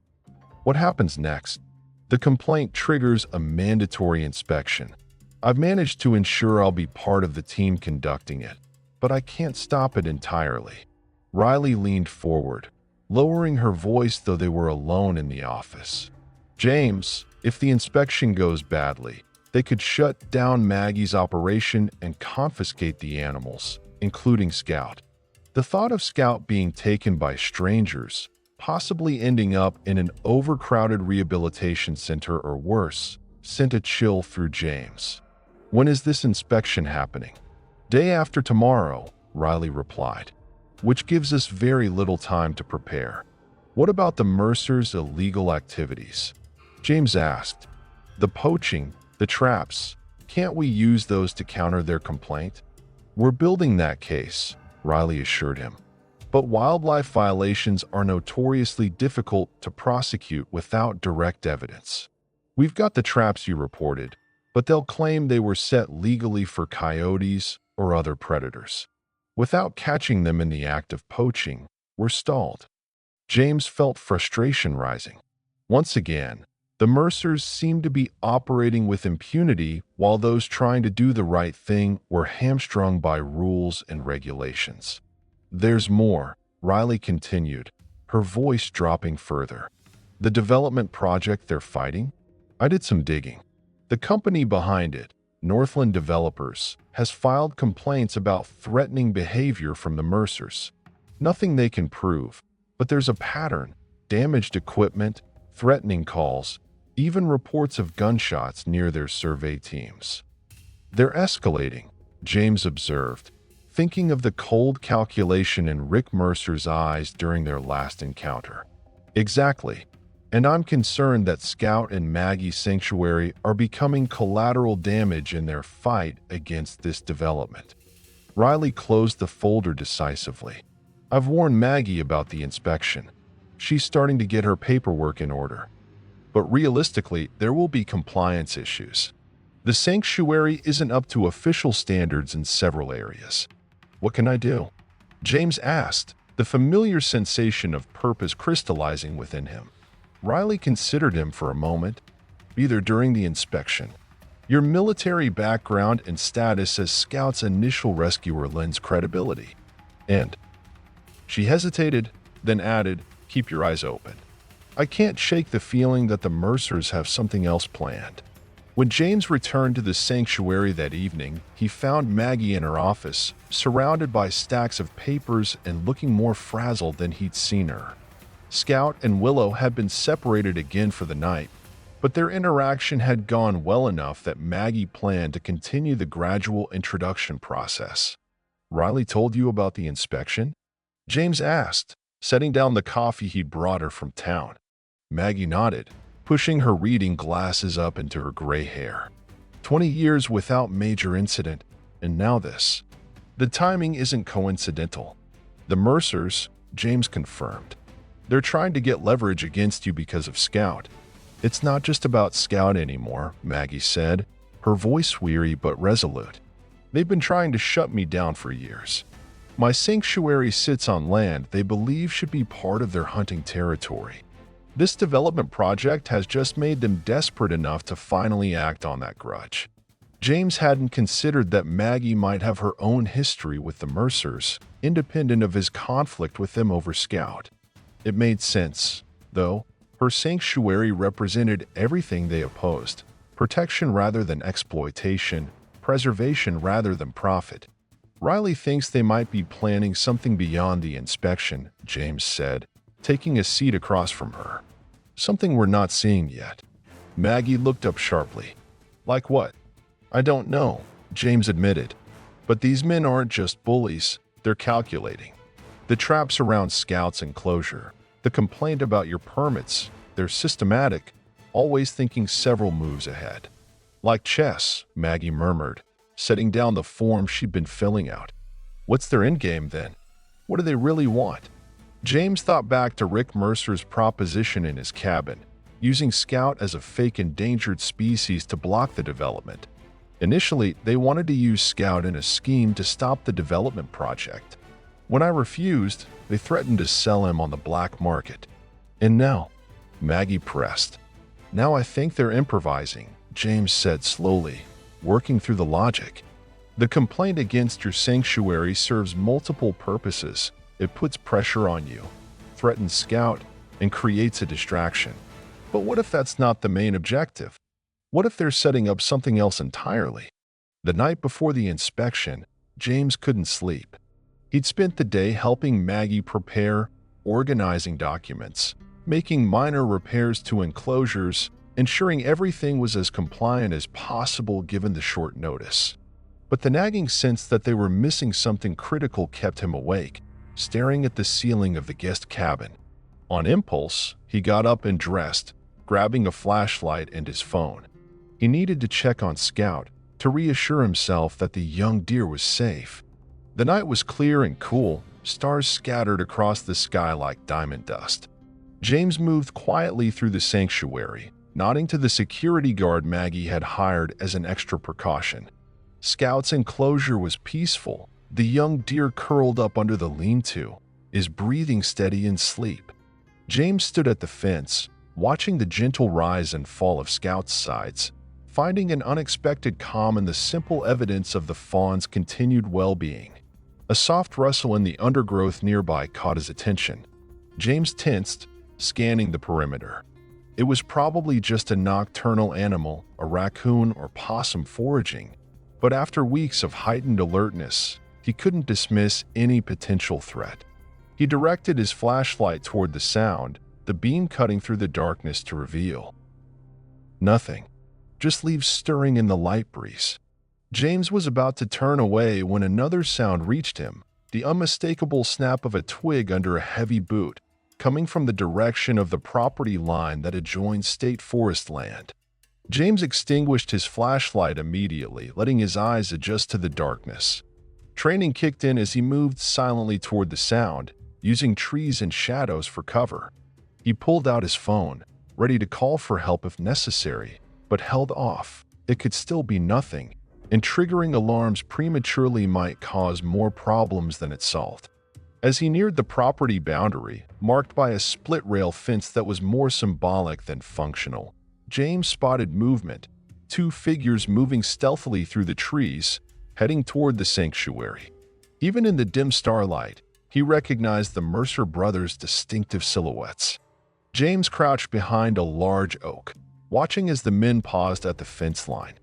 "What happens next?" The complaint triggers a mandatory inspection. I've managed to ensure I'll be part of the team conducting it, but I can't stop it entirely. Riley leaned forward, lowering her voice though they were alone in the office. James, if the inspection goes badly, they could shut down Maggie's operation and confiscate the animals, including Scout. The thought of Scout being taken by strangers, possibly ending up in an overcrowded rehabilitation center or worse, sent a chill through James. When is this inspection happening? Day after tomorrow, Riley replied, which gives us very little time to prepare. What about the Mercers' illegal activities? James asked. The poaching, the traps, can't we use those to counter their complaint? We're building that case, Riley assured him. But wildlife violations are notoriously difficult to prosecute without direct evidence. We've got the traps you reported, but they'll claim they were set legally for coyotes or other predators. Without catching them in the act of poaching, we're stalled. James felt frustration rising. Once again, the Mercers seemed to be operating with impunity while those trying to do the right thing were hamstrung by rules and regulations. There's more, Riley continued, her voice dropping further. The development project they're fighting? I did some digging. The company behind it, Northland Developers, has filed complaints about threatening behavior from the Mercers. Nothing they can prove, but there's a pattern: damaged equipment, threatening calls, even reports of gunshots near their survey teams. They're escalating, James observed, thinking of the cold calculation in Rick Mercer's eyes during their last encounter. Exactly. And I'm concerned that Scout and Maggie's sanctuary are becoming collateral damage in their fight against this development. Riley closed the folder decisively. I've warned Maggie about the inspection. She's starting to get her paperwork in order. But realistically, there will be compliance issues. The sanctuary isn't up to official standards in several areas. What can I do? James asked, the familiar sensation of purpose crystallizing within him. Riley considered him for a moment, either during the inspection. Your military background and status as Scout's initial rescuer lends credibility. And she hesitated, then added, keep your eyes open. I can't shake the feeling that the Mercers have something else planned. When James returned to the sanctuary that evening, he found Maggie in her office, surrounded by stacks of papers and looking more frazzled than he'd seen her. Scout and Willow had been separated again for the night, but their interaction had gone well enough that Maggie planned to continue the gradual introduction process. Riley told you about the inspection? James asked, setting down the coffee he'd brought her from town. Maggie nodded, pushing her reading glasses up into her gray hair. 20 years without major incident, and now this. The timing isn't coincidental. The Mercers, James confirmed. They're trying to get leverage against you because of Scout. It's not just about Scout anymore, Maggie said, her voice weary but resolute. They've been trying to shut me down for years. My sanctuary sits on land they believe should be part of their hunting territory. This development project has just made them desperate enough to finally act on that grudge. James hadn't considered that Maggie might have her own history with the Mercers, independent of his conflict with them over Scout. It made sense, though. Her sanctuary represented everything they opposed: protection rather than exploitation, preservation rather than profit. Riley thinks they might be planning something beyond the inspection, James said, taking a seat across from her. Something we're not seeing yet. Maggie looked up sharply. Like what? I don't know, James admitted. But these men aren't just bullies, they're calculating. The traps around Scout's enclosure, the complaint about your permits, they're systematic, always thinking several moves ahead. Like chess, Maggie murmured, setting down the form she'd been filling out. What's their endgame then? What do they really want? James thought back to Rick Mercer's proposition in his cabin, using Scout as a fake endangered species to block the development. Initially, they wanted to use Scout in a scheme to stop the development project. When I refused, they threatened to sell him on the black market. And now, Maggie pressed. Now I think they're improvising, James said slowly, working through the logic. The complaint against your sanctuary serves multiple purposes. It puts pressure on you, threatens Scout, and creates a distraction. But what if that's not the main objective? What if they're setting up something else entirely? The night before the inspection, James couldn't sleep. He'd spent the day helping Maggie prepare, organizing documents, making minor repairs to enclosures, ensuring everything was as compliant as possible given the short notice. But the nagging sense that they were missing something critical kept him awake, staring at the ceiling of the guest cabin. On impulse, he got up and dressed, grabbing a flashlight and his phone. He needed to check on Scout to reassure himself that the young deer was safe. The night was clear and cool, stars scattered across the sky like diamond dust. James moved quietly through the sanctuary, nodding to the security guard Maggie had hired as an extra precaution. Scout's enclosure was peaceful. The young deer curled up under the lean-to, his breathing steady in sleep. James stood at the fence, watching the gentle rise and fall of Scout's sides, finding an unexpected calm in the simple evidence of the fawn's continued well-being. A soft rustle in the undergrowth nearby caught his attention. James tensed, scanning the perimeter. It was probably just a nocturnal animal, a raccoon or possum foraging, but after weeks of heightened alertness, he couldn't dismiss any potential threat. He directed his flashlight toward the sound, the beam cutting through the darkness to reveal nothing, just leaves stirring in the light breeze. James was about to turn away when another sound reached him, the unmistakable snap of a twig under a heavy boot, coming from the direction of the property line that adjoined state forest land. James extinguished his flashlight immediately, letting his eyes adjust to the darkness. Training kicked in as he moved silently toward the sound, using trees and shadows for cover. He pulled out his phone, ready to call for help if necessary, but held off. It could still be nothing, and triggering alarms prematurely might cause more problems than it solved. As he neared the property boundary, marked by a split-rail fence that was more symbolic than functional, James spotted movement, two figures moving stealthily through the trees, heading toward the sanctuary. Even in the dim starlight, he recognized the Mercer brothers' distinctive silhouettes. James crouched behind a large oak, watching as the men paused at the fence line.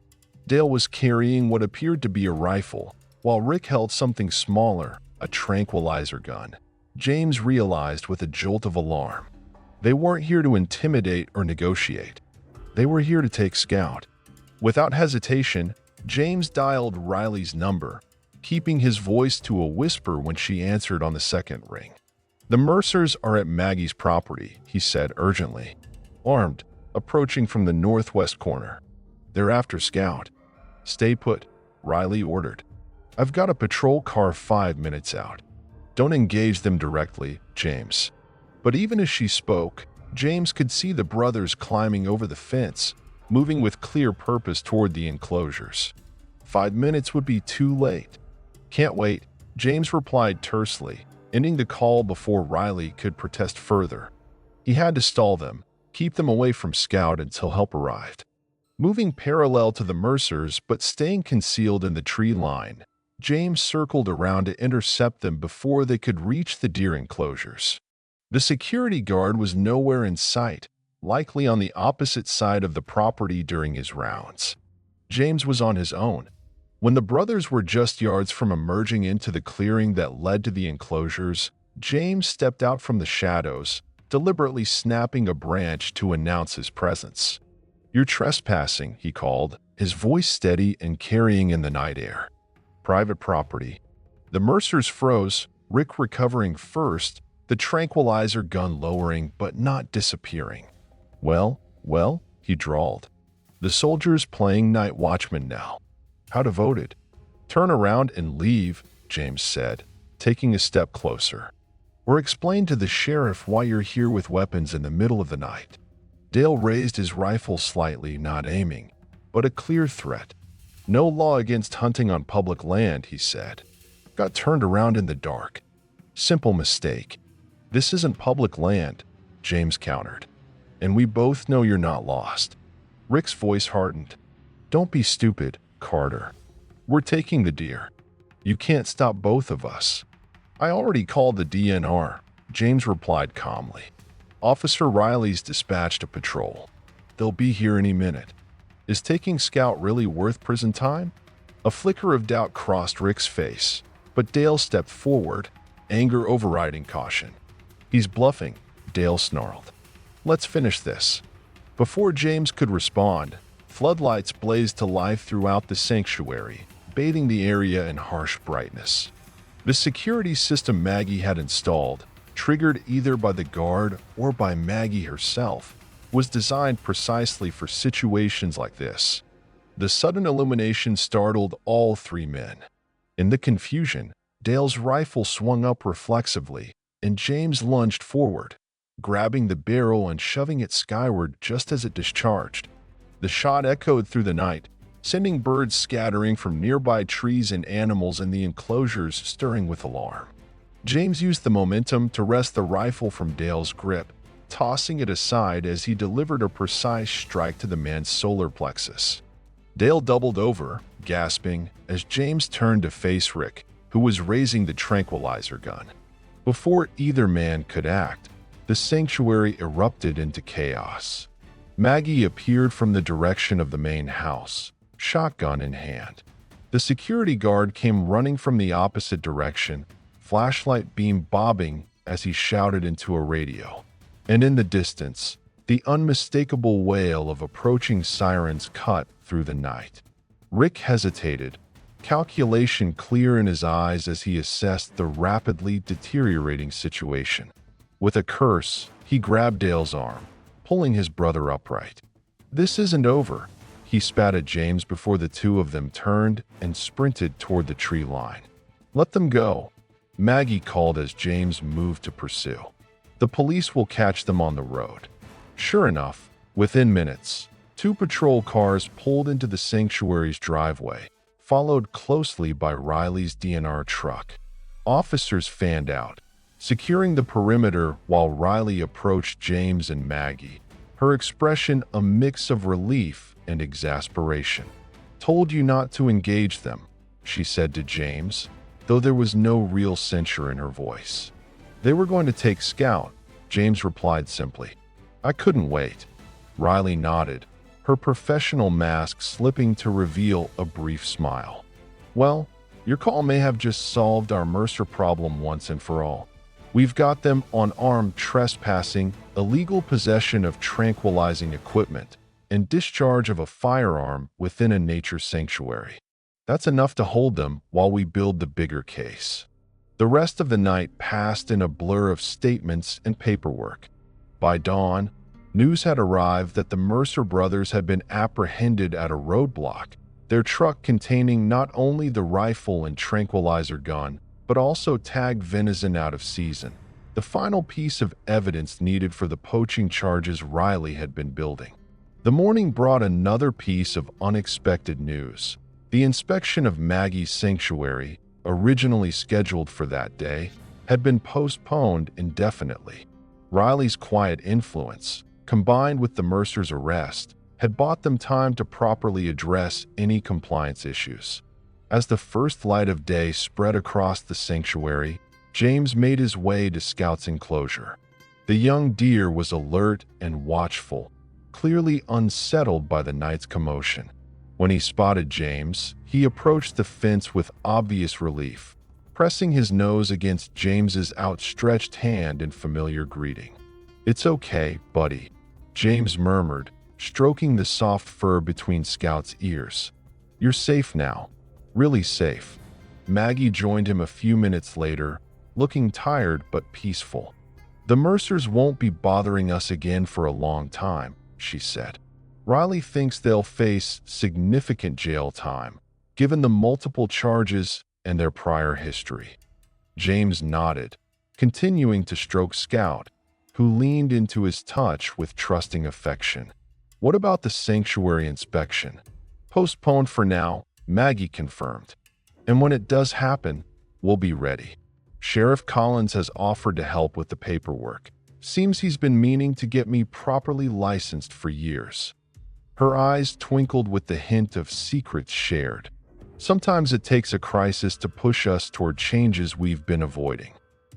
Dale was carrying what appeared to be a rifle, while Rick held something smaller, a tranquilizer gun. James realized with a jolt of alarm. They weren't here to intimidate or negotiate. They were here to take Scout. Without hesitation, James dialed Riley's number, keeping his voice to a whisper when she answered on the second ring. "The Mercers are at Maggie's property," he said urgently. "Armed, approaching from the northwest corner. They're after Scout." "Stay put," Riley ordered. "I've got a patrol car 5 minutes out. Don't engage them directly, James." But even as she spoke, James could see the brothers climbing over the fence, moving with clear purpose toward the enclosures. 5 minutes would be too late. "Can't wait," James replied tersely, ending the call before Riley could protest further. He had to stall them, keep them away from Scout until help arrived. Moving parallel to the Mercers but staying concealed in the tree line, James circled around to intercept them before they could reach the deer enclosures. The security guard was nowhere in sight, likely on the opposite side of the property during his rounds. James was on his own. When the brothers were just yards from emerging into the clearing that led to the enclosures, James stepped out from the shadows, deliberately snapping a branch to announce his presence. "You're trespassing," he called, his voice steady and carrying in the night air. "Private property." The Mercers froze, Rick recovering first, the tranquilizer gun lowering but not disappearing. Well, he drawled. "The soldiers playing night watchman now. How devoted." "Turn around and leave," James said, taking a step closer. "Or explain to the sheriff why you're here with weapons in the middle of the night." Dale raised his rifle slightly, not aiming, but a clear threat. "No law against hunting on public land," he said. "Got turned around in the dark. Simple mistake." "This isn't public land," James countered. and we both know you're not lost." Rick's voice hardened. "Don't be stupid, Carter. We're taking the deer. You can't stop both of us." "I already called the DNR," James replied calmly. "Officer Riley's dispatched a patrol. They'll be here any minute." "Is taking Scout really worth prison time?" A flicker of doubt crossed Rick's face, but Dale stepped forward, anger overriding caution. "He's bluffing," Dale snarled. "Let's finish this." Before James could respond, floodlights blazed to life throughout the sanctuary, bathing the area in harsh brightness. The security system Maggie had installed, triggered either by the guard or by Maggie herself, was designed precisely for situations like this. The sudden illumination startled all three men. In the confusion, Dale's rifle swung up reflexively, and James lunged forward, grabbing the barrel and shoving it skyward just as it discharged. The shot echoed through the night, sending birds scattering from nearby trees and animals in the enclosures stirring with alarm. James used the momentum to wrest the rifle from Dale's grip, tossing it aside as he delivered a precise strike to the man's solar plexus. Dale doubled over, gasping, as James turned to face Rick, who was raising the tranquilizer gun. Before either man could act, the sanctuary erupted into chaos. Maggie appeared from the direction of the main house, shotgun in hand. The security guard came running from the opposite direction, flashlight beam bobbing as he shouted into a radio. And in the distance, the unmistakable wail of approaching sirens cut through the night. Rick hesitated, calculation clear in his eyes as he assessed the rapidly deteriorating situation. With a curse, he grabbed Dale's arm, pulling his brother upright. "This isn't over," he spat at James before the two of them turned and sprinted toward the tree line. "Let them go," Maggie called as James moved to pursue. "The police will catch them on the road." Sure enough, within minutes, two patrol cars pulled into the sanctuary's driveway, followed closely by Riley's DNR truck. Officers fanned out, securing the perimeter while Riley approached James and Maggie, her expression a mix of relief and exasperation. "Told you not to engage them," she said to James, though there was no real censure in her voice. "They were going to take Scout," James replied simply. "I couldn't wait." Riley nodded, her professional mask slipping to reveal a brief smile. "Well, your call may have just solved our Mercer problem once and for all. We've got them on armed trespassing, illegal possession of tranquilizing equipment, and discharge of a firearm within a nature sanctuary. That's enough to hold them while we build the bigger case." The rest of the night passed in a blur of statements and paperwork. By dawn, news had arrived that the Mercer brothers had been apprehended at a roadblock, their truck containing not only the rifle and tranquilizer gun, but also tagged venison out of season, the final piece of evidence needed for the poaching charges Riley had been building. The morning brought another piece of unexpected news. The inspection of Maggie's sanctuary, originally scheduled for that day, had been postponed indefinitely. Riley's quiet influence, combined with the Mercers' arrest, had bought them time to properly address any compliance issues. As the first light of day spread across the sanctuary, James made his way to Scout's enclosure. The young deer was alert and watchful, clearly unsettled by the night's commotion. When he spotted James, he approached the fence with obvious relief, pressing his nose against James's outstretched hand in familiar greeting. "It's okay, buddy," James murmured, stroking the soft fur between Scout's ears. "You're safe now. Really safe." Maggie joined him a few minutes later, looking tired but peaceful. "The Mercers won't be bothering us again for a long time," she said. "Riley thinks they'll face significant jail time, given the multiple charges and their prior history." James nodded, continuing to stroke Scout, who leaned into his touch with trusting affection. "What about the sanctuary inspection?" "Postponed for now," Maggie confirmed. "And when it does happen, we'll be ready. Sheriff Collins has offered to help with the paperwork, Seems he's been meaning to get me properly licensed for years." Her eyes twinkled with the hint of secrets shared. "Sometimes it takes a crisis to push us toward changes we've been avoiding."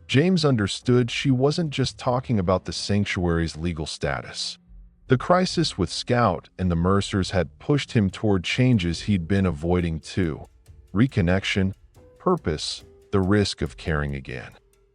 James understood she wasn't just talking about the sanctuary's legal status. The crisis with Scout and the Mercers had pushed him toward changes he'd been avoiding too: reconnection, purpose, the risk of caring again.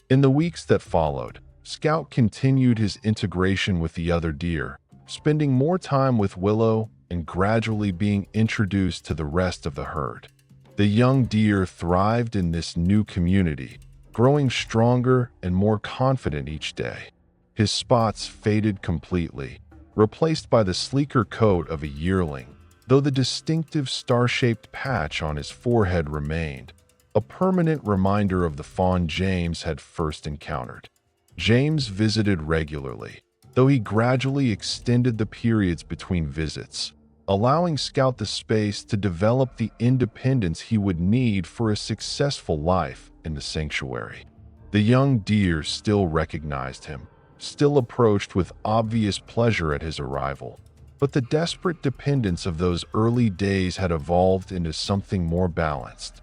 In the weeks that followed, Scout continued his integration with the other deer, spending more time with Willow and gradually being introduced to the rest of the herd. The young deer thrived in this new community, growing stronger and more confident each day. His spots faded completely, replaced by the sleeker coat of a yearling, though the distinctive star-shaped patch on his forehead remained, a permanent reminder of the fawn James had first encountered. James visited regularly, though he gradually extended the periods between visits, allowing Scout the space to develop the independence he would need for a successful life in the sanctuary. The young deer still recognized him, still approached with obvious pleasure at his arrival, but the desperate dependence of those early days had evolved into something more balanced,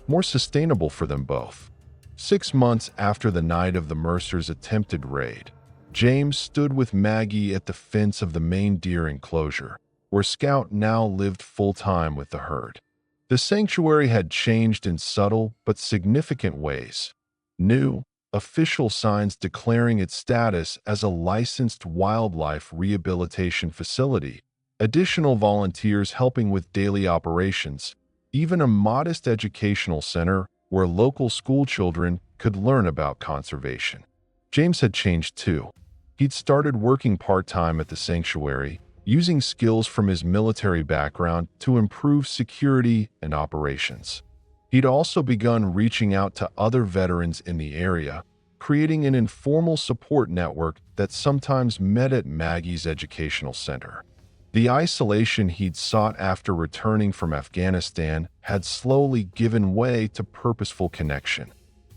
more sustainable for them both. 6 months after the night of the Mercers' attempted raid, James stood with Maggie at the fence of the main deer enclosure, where Scout now lived full-time with the herd. The sanctuary had changed in subtle but significant ways. New, official signs declaring its status as a licensed wildlife rehabilitation facility, additional volunteers helping with daily operations, even a modest educational center where local schoolchildren could learn about conservation. James had changed too. He'd started working part-time at the sanctuary, using skills from his military background to improve security and operations. He'd also begun reaching out to other veterans in the area, creating an informal support network that sometimes met at Maggie's educational center. The isolation he'd sought after returning from Afghanistan had slowly given way to purposeful connection.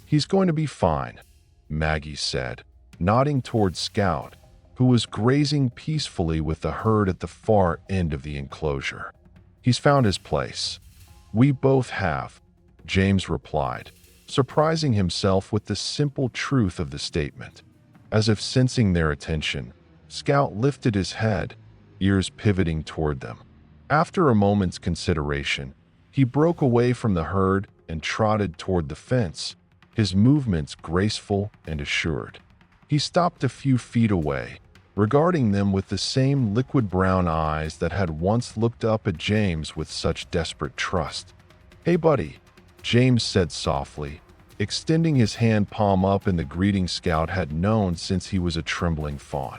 "He's going to be fine," Maggie said, nodding toward Scout, who was grazing peacefully with the herd at the far end of the enclosure. "He's found his place." "We both have," James replied, surprising himself with the simple truth of the statement. As if sensing their attention, Scout lifted his head, ears pivoting toward them. After a moment's consideration, he broke away from the herd and trotted toward the fence, his movements graceful and assured. He stopped a few feet away, regarding them with the same liquid brown eyes that had once looked up at James with such desperate trust. "Hey, buddy," James said softly, extending his hand palm up in the greeting Scout had known since he was a trembling fawn.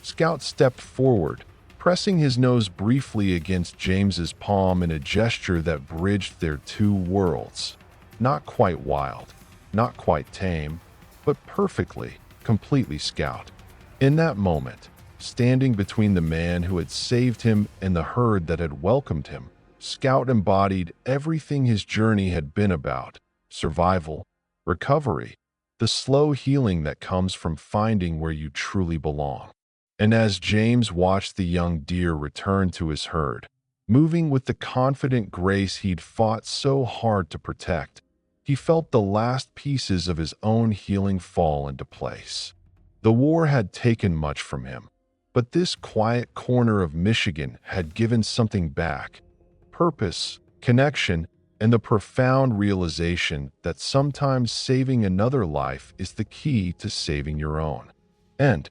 Scout stepped forward, pressing his nose briefly against James's palm in a gesture that bridged their two worlds. Not quite wild, not quite tame, but perfectly, completely Scout. In that moment, standing between the man who had saved him and the herd that had welcomed him, Scout embodied everything his journey had been about: survival, recovery, the slow healing that comes from finding where you truly belong. And as James watched the young deer return to his herd, moving with the confident grace he'd fought so hard to protect, he felt the last pieces of his own healing fall into place. The war had taken much from him, but this quiet corner of Michigan had given something back: purpose, connection, and the profound realization that sometimes saving another life is the key to saving your own. And